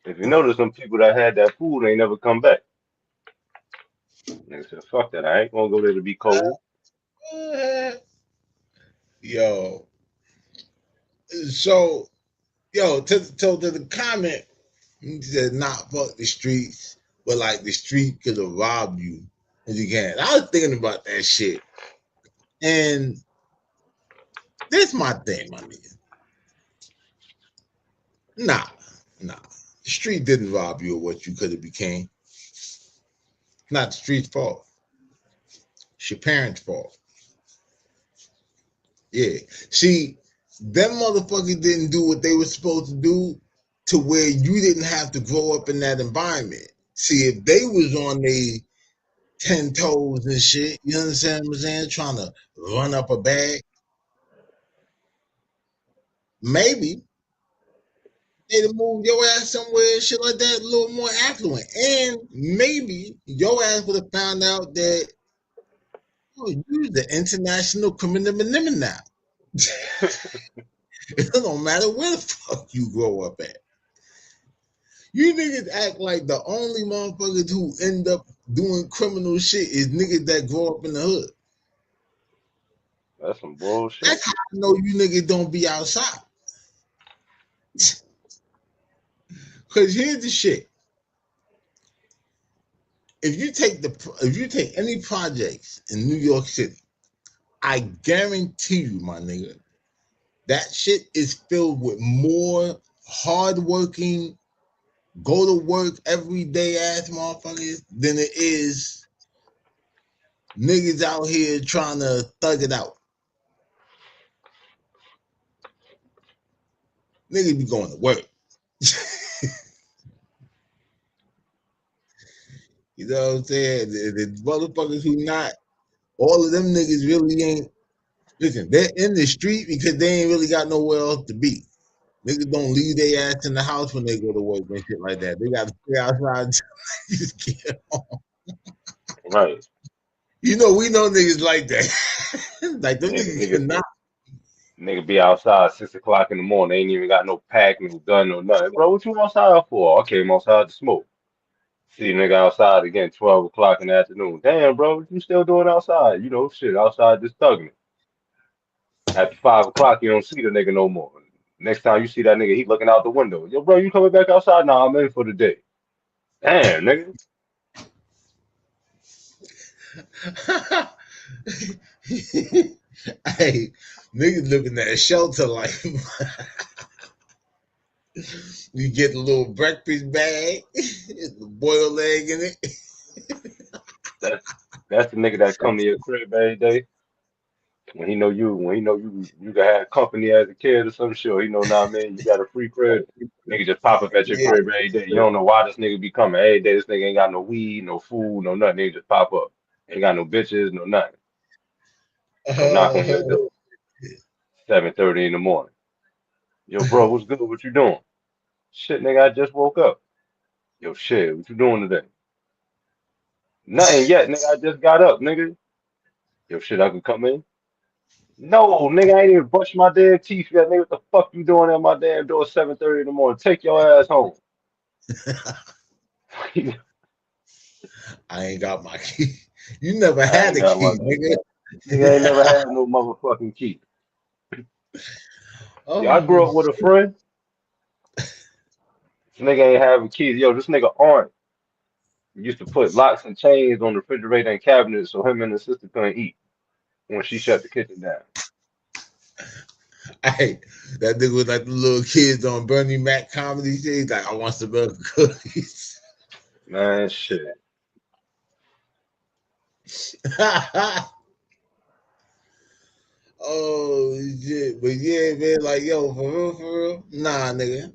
If you notice, some people that had that food ain't never come back. They said, fuck that. I ain't gonna go there to be cold. Yo. So Yo, to the comment, he said, "Not fuck the streets, but like the street could have robbed you if you can." I was thinking about that shit, and this my thing, my nigga. Nah. The street didn't rob you of what you could have became. Not the street's fault. It's your parents' fault. Yeah. See, them motherfuckers didn't do what they were supposed to do to where you didn't have to grow up in that environment. See, if they was on their 10 toes and shit, you understand what I'm saying? Trying to run up a bag, maybe they'd have moved your ass somewhere and shit like that, a little more affluent. And maybe your ass would have found out that you're the international criminal now. It don't matter where the fuck you grow up at. You niggas act like the only motherfuckers who end up doing criminal shit is niggas that grow up in the hood. That's some bullshit. That's how I know you niggas don't be outside. Cause here's the shit. If you take any projects in New York City, I guarantee you, my nigga, that shit is filled with more hardworking, go to work every day ass motherfuckers than it is niggas out here trying to thug it out. Niggas be going to work. You know what I'm saying? The motherfuckers who not, all of them niggas really ain't, listen, they're in the street because they ain't really got nowhere else to be. Niggas don't leave their ass in the house when they go to work and shit like that. They got to stay outside until they just get home. Right. You know, we know niggas like that. Like, them niggas cannot. Nigga be outside 6 o'clock in the morning. They ain't even got no pack, no gun, no nothing. Bro, what you outside for? I came outside to smoke. See a nigga outside again, 12 o'clock in the afternoon. Damn, bro, what you still doing outside? You know, shit, outside just thugging. After 5 o'clock, you don't see the nigga no more. Next time you see that nigga, he looking out the window. Yo, bro, you coming back outside? Nah, I'm in for the day. Damn, nigga. Hey, niggas living that shelter life. You get a little breakfast bag, the boiled egg in it. That's the nigga that come to your crib every day. When he know you can have company as a kid or some shit. Or he know now, man, you got a free crib. Nigga just pop up at your Yeah. crib every day. You don't know why this nigga be coming every day. This nigga ain't got no weed, no food, no nothing. Nigga just pop up. Ain't got no bitches, no nothing. Come knock on your door. 7:30 in the morning. Yo, bro, what's good? What you doing? Shit, nigga, I just woke up. Yo, shit, what you doing today? Nothing yet, nigga. I just got up, nigga. Yo, shit, I can come in. No, nigga, I ain't even brushed my damn teeth yet, nigga. What the fuck you doing at my damn door 7:30 in the morning? Take your ass home. I ain't got my key. You never I had ain't a got key, my nigga. nigga ain't never had no motherfucking key. Oh, Yeah, I grew up with a friend. This nigga ain't have a key. Yo, this nigga Arn used to put locks and chains on the refrigerator and cabinets so him and his sister couldn't eat when she shut the kitchen down. Hey, that nigga was like the little kids on Bernie Mac comedy shit. He's like, I want some milk cookies. Man, shit. Oh shit. But yeah, man, like yo, for real, nah, nigga.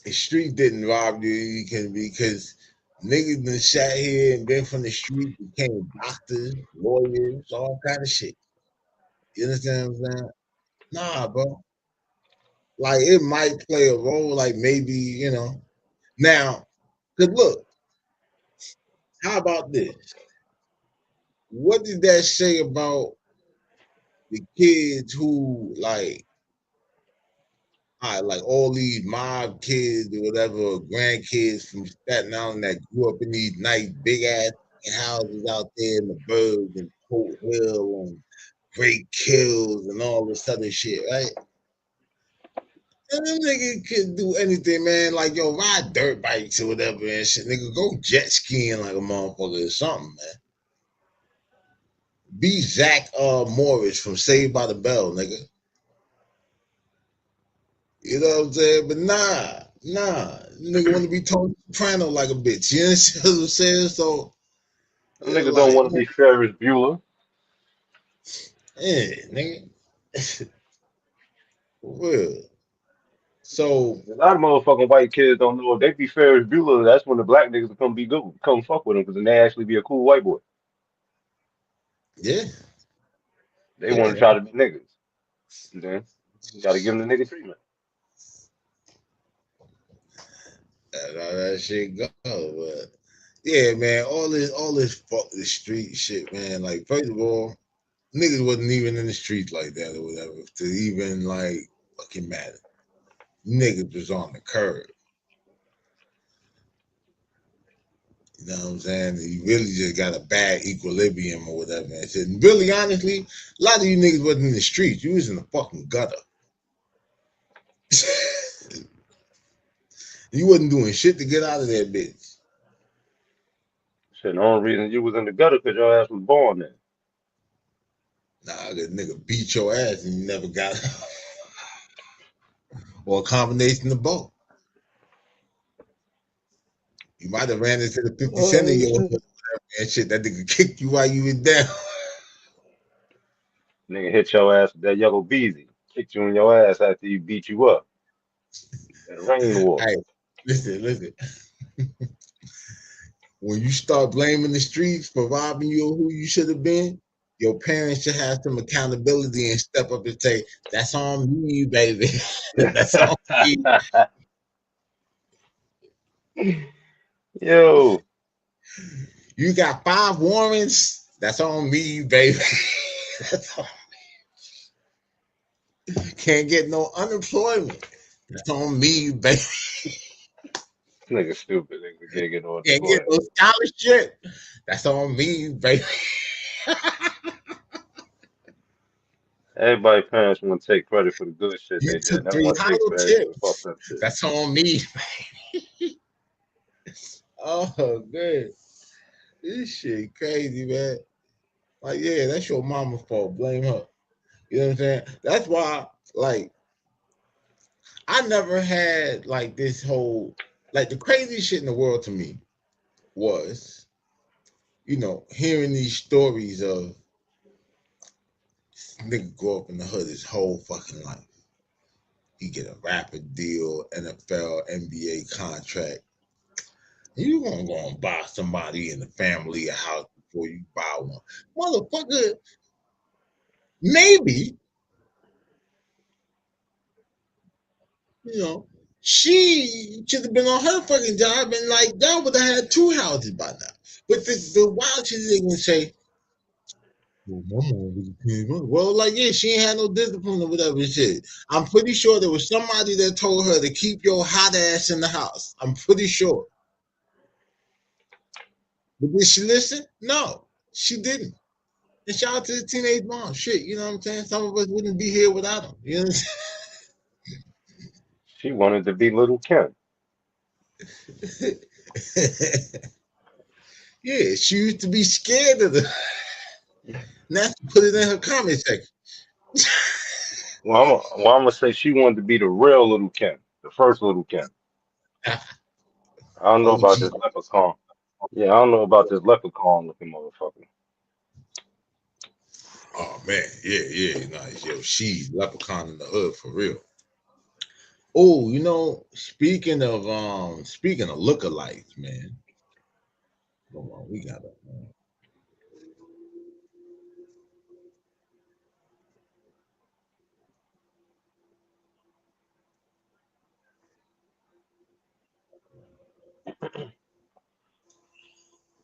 The street didn't rob you because niggas been sat here and been from the street, became doctors, lawyers, all kind of shit. You understand what I'm saying? Nah, bro. Like it might play a role, like maybe, Now, cause look, how about this? What did that say about the kids who like all these mob kids or whatever, or grandkids from Staten Island that grew up in these nice big ass houses out there in the burbs and Coat Hill and Great Kills and all this other shit, right? And them niggas can do anything, man. Like, yo, ride dirt bikes or whatever and shit. Nigga, go jet skiing like a motherfucker or something, man. Be Zach Morris from Saved by the Bell, nigga. You know what I'm saying? But nah. Nigga want to be Tony Soprano like a bitch. You understand what I'm saying? So, Them it's niggas don't like, want to be Ferris Bueller. yeah, nigga. For real. So, A lot of motherfucking white kids don't know if they be Ferris Bueller, that's when the black niggas will come be good, come fuck with them, because then they actually be a cool white boy. yeah. They want Yeah. to try to be niggas. And then you got to give them the nigga treatment. That's how that shit go. But yeah, man, all this fuck the street shit, man. Like, first of all, niggas wasn't even in the streets like that or whatever to even like fucking matter. Niggas was on the curb. You know what I'm saying? You really just got a bad equilibrium or whatever. And shit. And really, honestly, a lot of you niggas wasn't in the streets. You was in the fucking gutter. You wasn't doing shit to get out of that bitch. Shit, the only reason you was in the gutter because your ass was born there. Nah, that nigga beat your ass and you never got out. Or a combination of both. You might have ran into the 50 Cent of your and shit. That nigga kicked you while you was down. Nigga hit your ass with that yellow beezy. Kicked you in your ass after he beat you up. That rainwater. Hey, listen. When you start blaming the streets for robbing you of who you should have been, your parents should have some accountability and step up and say, "That's on me, baby. That's on me." Yo. You got 5 warrants. That's on me, baby. That's on me. Can't get no unemployment. That's on me, baby. Nigga stupid. Nigga can't get no Can't get no scholarship. That's on me, baby. Everybody parents want to take credit for the good shit You they did. took They don't 3 want to take hollow credit for the tips. fucked up shit. That's on me, baby. Oh, good. This shit crazy, man. Like, yeah, that's your mama's fault. Blame her. You know what I'm saying? That's why, like, I never had like this whole like the craziest shit in the world to me was, hearing these stories of nigga grow up in the hood his whole fucking life. He get a rapid deal, NFL, NBA contract. You gonna go and buy somebody in the family a house before you buy one. Motherfucker, maybe, she should have been on her fucking job and like that would have had 2 houses by now. But the wild shit is they gonna say, well, my mom was a kid. Well, like, yeah, she ain't had no discipline or whatever shit. I'm pretty sure there was somebody that told her to keep your hot ass in the house. I'm pretty sure. But did she listen? No, she didn't. And shout out to the teenage mom. Shit, you know what I'm saying? Some of us wouldn't be here without them. You know what She wanted to be little Kim. I'm saying? Yeah, she used to be scared of the. Now she put it in her comment section. Well, I'm gonna say she wanted to be the real little Kim, the first little Kim. I don't know about this leprechaun. Yeah, I don't know about this leprechaun looking motherfucker. Oh man, yeah, nice. Yo, she leprechaun in the hood for real. Oh, speaking of lookalikes, man. Hold on, we got it.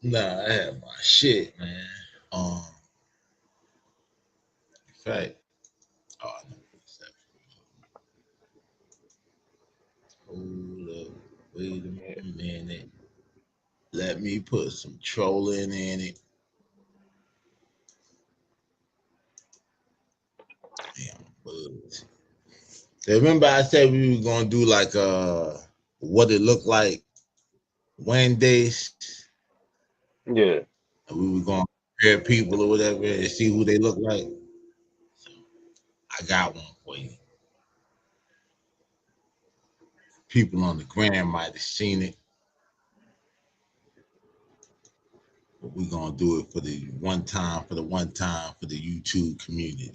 Nah, I have my shit, man. In fact, oh no, hold up, wait a minute. Let me put some trolling in it. Damn, bugs. Remember I said we were gonna do like what it looked like Wednesdays, Yeah. and we were gonna compare people or whatever and see who they look like. I got one for you. People on the gram might have seen it, but we're gonna do it for the one time for the YouTube community.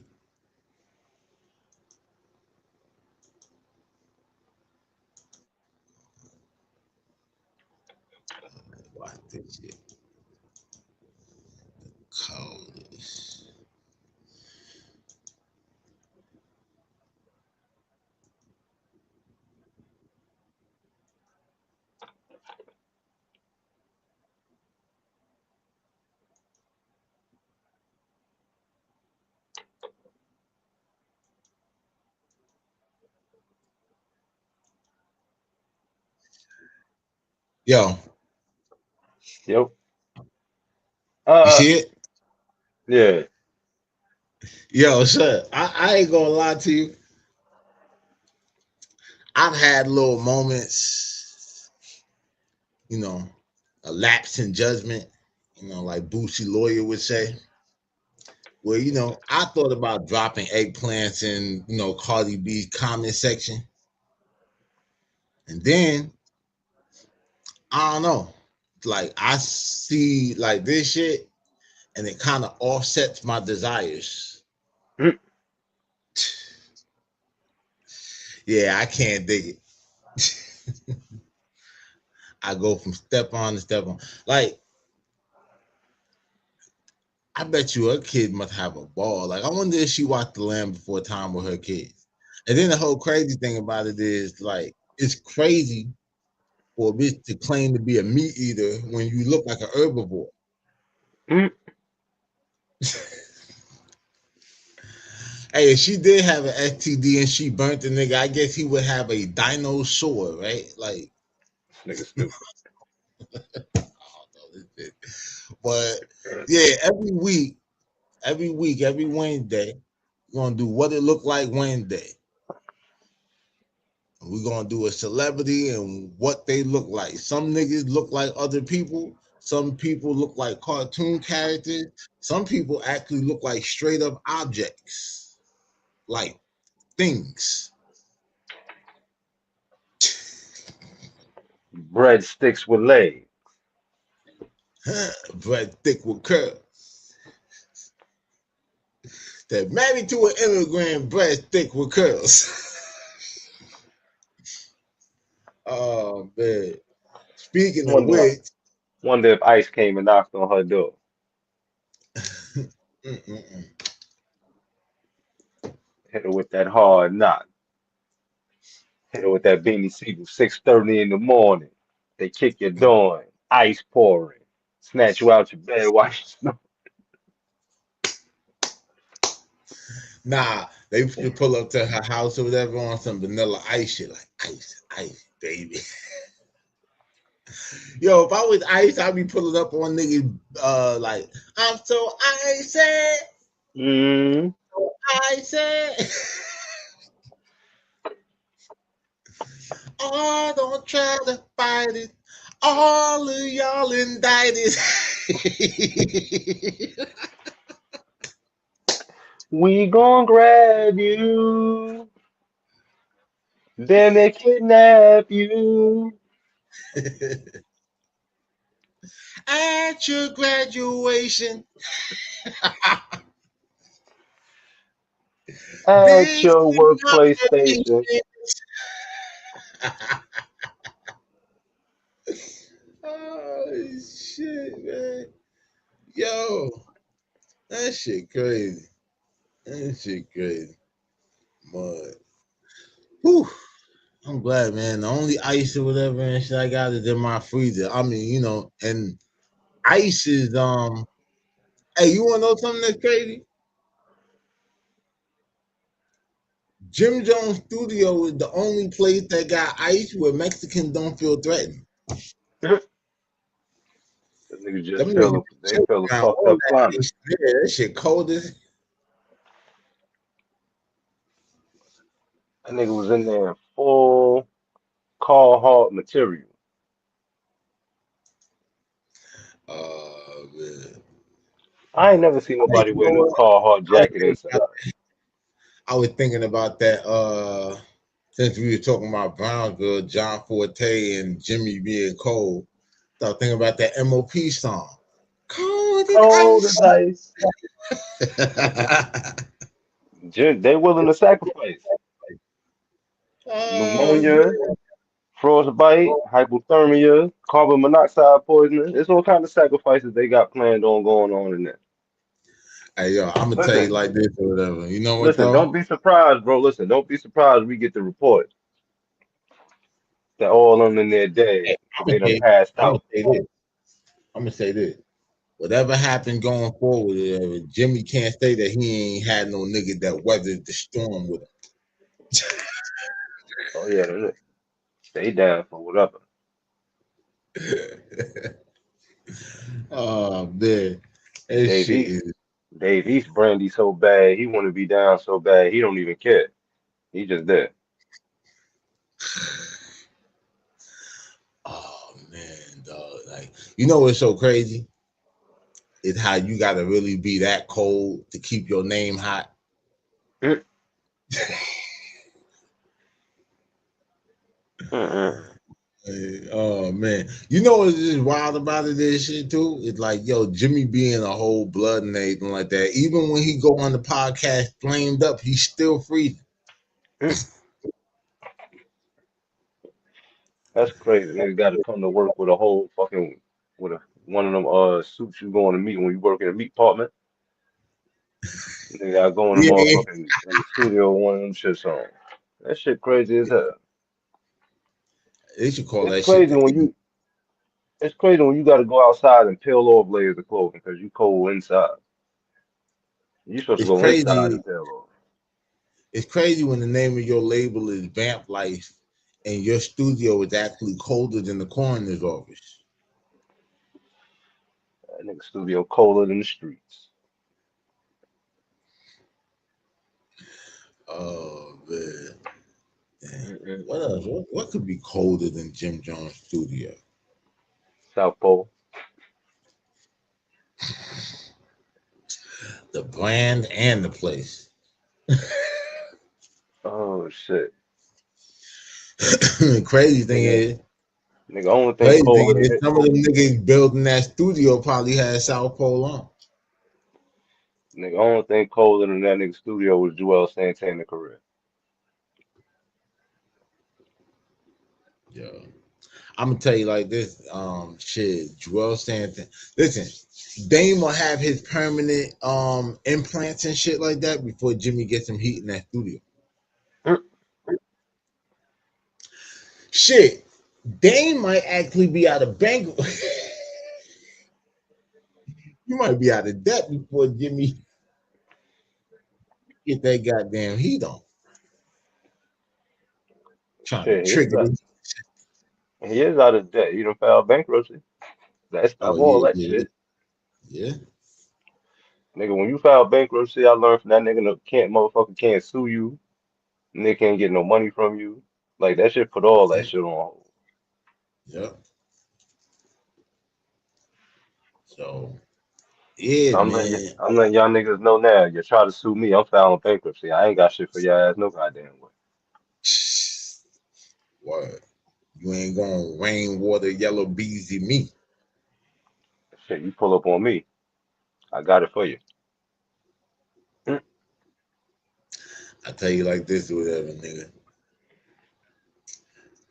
Watch this shit. Coldest. Yo. Yep. You see it? Yeah. Yo, sir, I ain't gonna lie to you. I've had little moments, you know, a lapse in judgment, like Boosie Lawyer would say, where, I thought about dropping eggplants in, Cardi B's comment section. And then, I don't know, like I see like this shit and it kind of offsets my desires. Yeah, I can't dig it. I go from step on to step on. Like, I bet you her kid must have a ball. Like, I wonder if she watched The Land Before Time with her kids. And then the whole crazy thing about it is, like, it's crazy for a bitch to claim to be a meat eater when you look like an herbivore. Hey, if she did have an STD and she burnt the nigga, I guess he would have a dinosaur, right? Like, nigga stupid. But yeah, every week, every Wednesday, we're gonna do what it looked like Wednesday. We're gonna do a celebrity and what they look like. Some niggas look like other people. Some people look like cartoon characters. Some people actually look like straight up objects, like things. Breadsticks with legs. Bread thick with curls. They're married to an immigrant, bread thick with curls. Oh man. Speaking of which, wonder if Ice came and knocked on her door. Hit her with that hard knock. Hit her with that Beanie Siegel, 6:30 in the morning. They kick your door in, ice pouring, snatch you out your bed while you snore. nah, they pull up to her house or whatever on some vanilla ice shit, like ice, baby. Yo, if I was Ice, I'd be pulling up on niggas like, I'm so icy. So icy. Oh, don't try to fight it. All of y'all indicted. We gon' grab you. Then they kidnap you. At your graduation. At your workplace station. Oh shit, man. Yo, that shit crazy. That shit crazy. But whew, I'm glad, man. The only ice or whatever and shit I got is in my freezer. I mean, and ice is hey, you wanna know something that's crazy? Jim Jones Studio is the only place that got ice where Mexicans don't feel threatened. The niggas just Them feel niggas a, they feel a fucked all up that climate. ice. Yeah, that shit cold as. That nigga was in there in full Carhartt material. Man. I ain't never seen Hey, nobody you wear know no what? Carhartt jacket inside. I was thinking about that since we were talking about Brown Girl, John Forte and Jimmy being cold. I was thinking about that MOP song. Cold Cold as as ice. ice. They willing to sacrifice pneumonia, frostbite, hypothermia, carbon monoxide poisoning. There's all kind of sacrifices they got planned on going on in there. Hey, yo, I'm gonna tell you Listen, like this or whatever. You know what listen, don't though? be surprised, bro. Listen, don't be surprised we get the report that all of them in there dead Hey, because they done passed I'm gonna out. say this. I'm gonna say this. Whatever happened going forward, Jimmy can't say that he ain't had no nigga that weathered the storm with Oh yeah, they down for whatever. him. Oh man, that Dave shit East, is. Dave East brandy so bad, he want to be down so bad, he don't even care. He just there. Oh man, dog. Like you know what's so crazy? Is how you gotta really be that cold to keep your name hot. Oh man, you know what's just wild about it? This shit too. It's like yo, Jimmy being a whole blood and anything like that. Even when he go on the podcast flamed up, he's still freezing. That's crazy. Nigga got to come to work with a whole fucking with one of them suits you going to meet when you work in a meat department. Nigga got to go in the Yeah, motherfucking in the studio with one of them shits on. That shit crazy as hell. they should call It's that shit crazy the when you it's crazy when you got to go outside and peel off layers of clothing because you cold inside. You supposed to It's go inside crazy. and peel off. It's crazy when the name of your label is Vamp Life and your studio is actually colder than the coroner's office. That nigga studio colder than the streets. Oh man. Mm-mm. What else? What could be colder than Jim Jones' studio? South Pole. The brand and the place. Oh shit. Crazy thing Nigga, is, nigga, only thing crazy thing colder than is, it. some of them niggas building that studio probably had South Pole on. Nigga, only thing colder than that nigga studio was Joel Santana career. Yeah. I'm gonna tell you like this. Shit, Joel Stanton. Listen, Dame will have his permanent implants and shit like that before Jimmy gets him heat in that studio. Shit, Dame might actually be out of bank. You might be out of debt before Jimmy get that goddamn heat on. Trying to Shit, trigger this. he is out of debt. He done filed bankruptcy. That Oh stop all yeah, that yeah, shit. yeah. Nigga, when you file bankruptcy, I learned from that nigga motherfucker can't sue you. Nigga can't get no money from you. Like that shit put all that shit on hold. Yep. So yeah, man. I'm letting y'all niggas know now. You try to sue me, I'm filing bankruptcy. I ain't got shit for your ass no goddamn way. What? You ain't gonna rainwater yellow beezy me. Shit, you pull up on me. I got it for you. I tell you like this or whatever, nigga.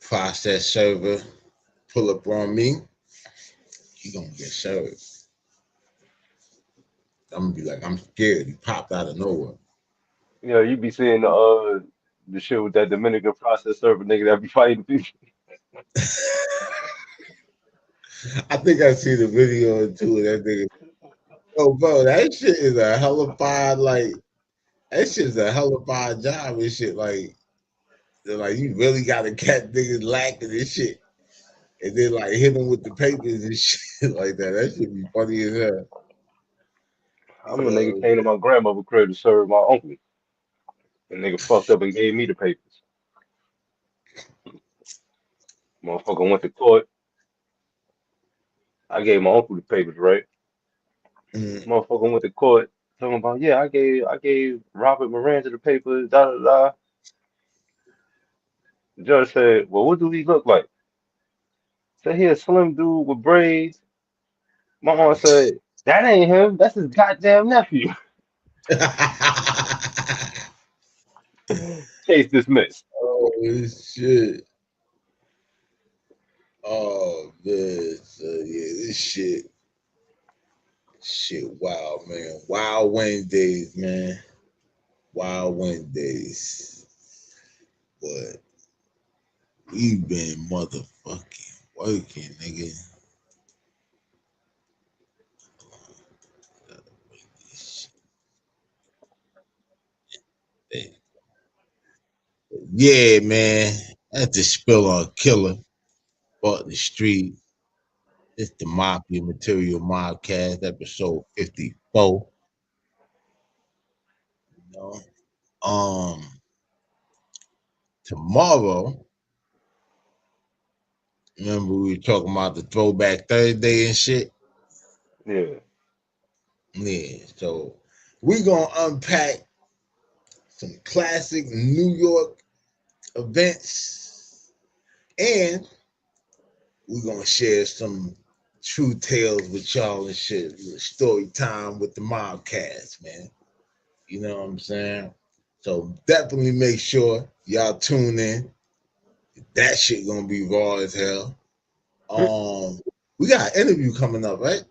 Process server pull up on me, he gonna get served. I'm gonna be like, I'm scared. He popped out of nowhere. You know, you be seeing the shit with that Dominican process server nigga that be fighting people. I think I see the video too of that nigga. Oh, bro, that shit is a hellified, like, that shit's a hellified job and shit. Like, you really gotta catch niggas lacking and shit. And then, like, hit them with the papers and shit like that. That should be funny as hell. I'm a nigga came to my grandmother's crib to serve my uncle. And nigga fucked up and gave me the papers. Motherfucker went to court. I gave my uncle the papers, right? Motherfucker went to court talking about, yeah, I gave Robert Miranda the papers, da da da. The judge said, well, what do he look like? Said he a slim dude with braids. My aunt said, that ain't him. That's his goddamn nephew. Case dismissed. Oh shit. Oh man. So, yeah, this shit, wow, man. Wild Wednesdays, man. Wild Wednesdays. But we've been motherfucking working, nigga. Yeah, man. That's the spill on Killer. Bought the street. It's the Mafia Material Mobcast, episode 54. You know? Tomorrow, remember we were talking about the Throwback Thursday and shit? Yeah. Yeah, so we're gonna unpack some classic New York events and we're gonna share some true tales with y'all and shit. Story time with the Mobcast, man. You know what I'm saying? So definitely make sure y'all tune in. That shit gonna be raw as hell. We got an interview coming up, right?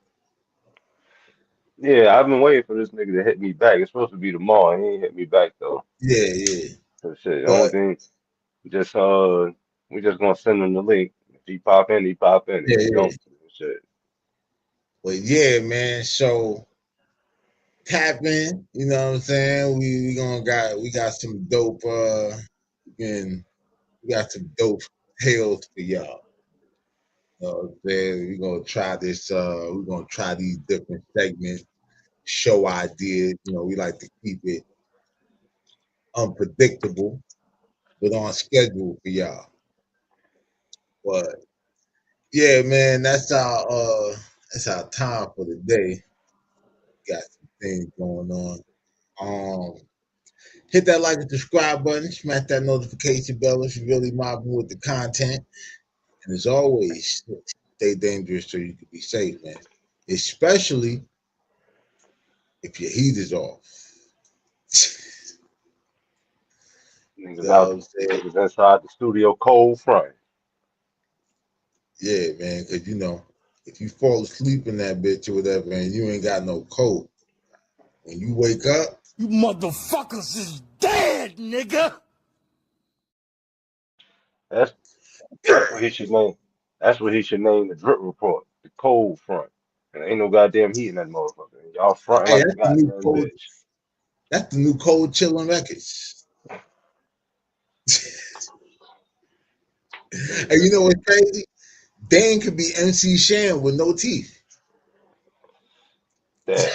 Yeah, I've been waiting for this nigga to hit me back. It's supposed to be tomorrow. He ain't hit me back though. Yeah. So shit, the only But thing, just we just gonna send him the link. If he pop in, he pop in. If he yeah. don't, shit. But yeah, man. So tap in, you know what I'm saying? We got some dope and we got some dope tales for y'all. You know what I'm saying? We're gonna try this we're gonna try these different segments, show ideas. You know, we like to keep it unpredictable, but on schedule for y'all. But yeah, man, that's our time for the day. Got some things going on. Hit that like and subscribe button, smash that notification bell if you're really mobbing with the content. And as always, stay dangerous so you can be safe, man. Especially if your heat is off. Niggas You know what out, I'm saying? niggas inside the studio cold front. Yeah, man, because you know, if you fall asleep in that bitch or whatever and you ain't got no coat, when you wake up, You motherfuckers is dead, nigga. That's what he should name. That's what he should name the drip report. The cold front. And ain't no goddamn heat in that motherfucker. Y'all fronting hey, like a goddamn bitch. that's the new cold chilling records. And you know what's crazy? Dane could be MC Shan with no teeth. Damn.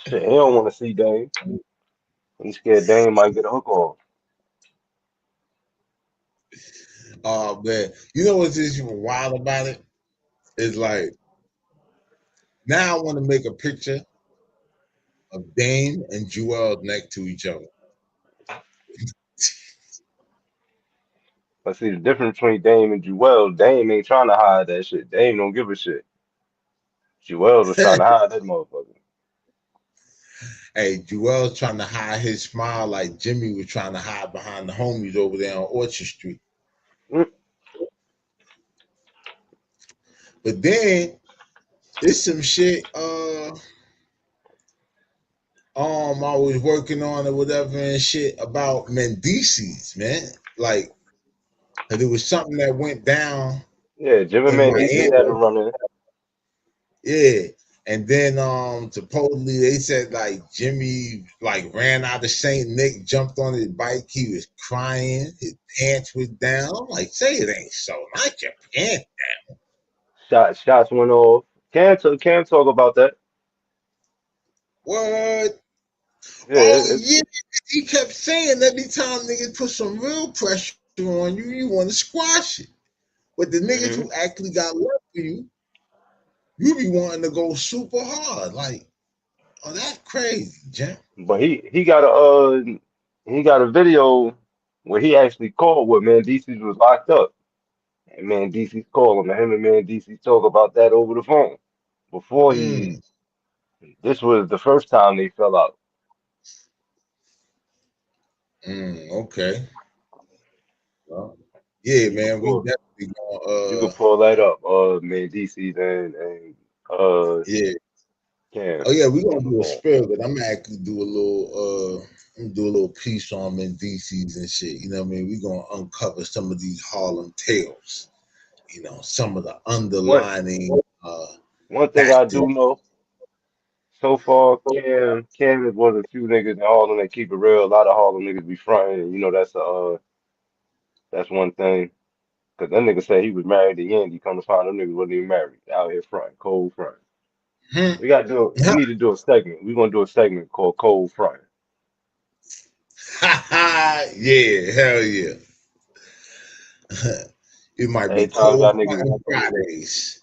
Shit, he don't want to see Dame. He's scared Dame might get a hook off. Oh man, you know what's just even wild about it? It's like now I want to make a picture of Dame and Joel next to each other. But see, the difference between Dame and Jewel, Dame ain't trying to hide that shit. Dame don't give a shit. Jewel was trying to hide that motherfucker. Hey, Joel's trying to hide his smile like Jimmy was trying to hide behind the homies over there on Orchard Street. But then there's some shit I was working on or whatever and shit about Mendices, man. Like, there was something that went down Yeah, Jimmy in Mendices had to Miami. run in. Yeah. And then supposedly they said like Jimmy like ran out of St. Nick, jumped on his bike, he was crying, his pants was down. I'm like, say it ain't so, not your pants Shots went off. Cam talk about that. What? Yeah, Oh yeah, he kept saying every time niggas put some real pressure on you, you want to squash it. But the niggas who actually got love for you, you be wanting to go super hard. Like, oh, that's crazy, Jim. but he got a video where he actually called what man DC was locked up. And man DC's calling him and man DC talk about that over the phone. Before Mm, this was the first time they fell out. okay. Well, yeah, You could man, we pull definitely you gonna could pull that up, man DC's yeah. Cam Oh yeah, we're gonna on the do a phone. spill, but I'm gonna actually do a little do a little piece on them in DCs and shit. You know what I mean? We're gonna uncover some of these Harlem tales, you know, some of the One underlining one thing I factors. do know so far, Cam is one of the few niggas in Harlem that keep it real. A lot of Harlem niggas be fronting, and you know that's one thing. Cause that nigga said he was married to Yandy. Come to find them niggas wasn't even married. Out here fronting, cold fronting. We need to do a segment. We're gonna do a segment called Cold Fronting. Yeah, hell yeah. It might be Every time cold y'all niggas fronting Fridays.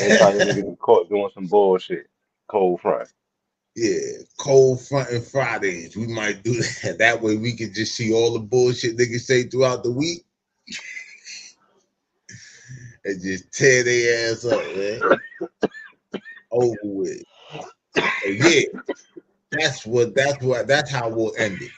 every time y'all niggas is caught doing some bullshit. Cold fronting. Yeah, cold fronting Fridays. We might do that. That way we can just see all the bullshit niggas say throughout the week and just tear their ass up, man. Over with. So yeah, that's how we'll end it.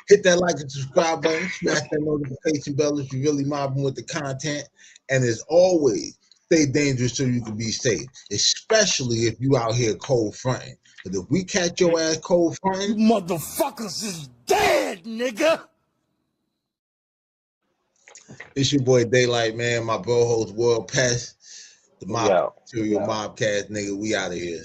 Hit that like and subscribe button, smash that notification bell if you really mobbing with the content. And as always, stay dangerous so you can be safe, especially if you out here cold fronting. Because if we catch your ass cold fronting, You motherfuckers is dead, nigga. it's your boy Daylight, man. My bro host World Pest, the We Mob out. Material Mobcast, nigga. We out of here.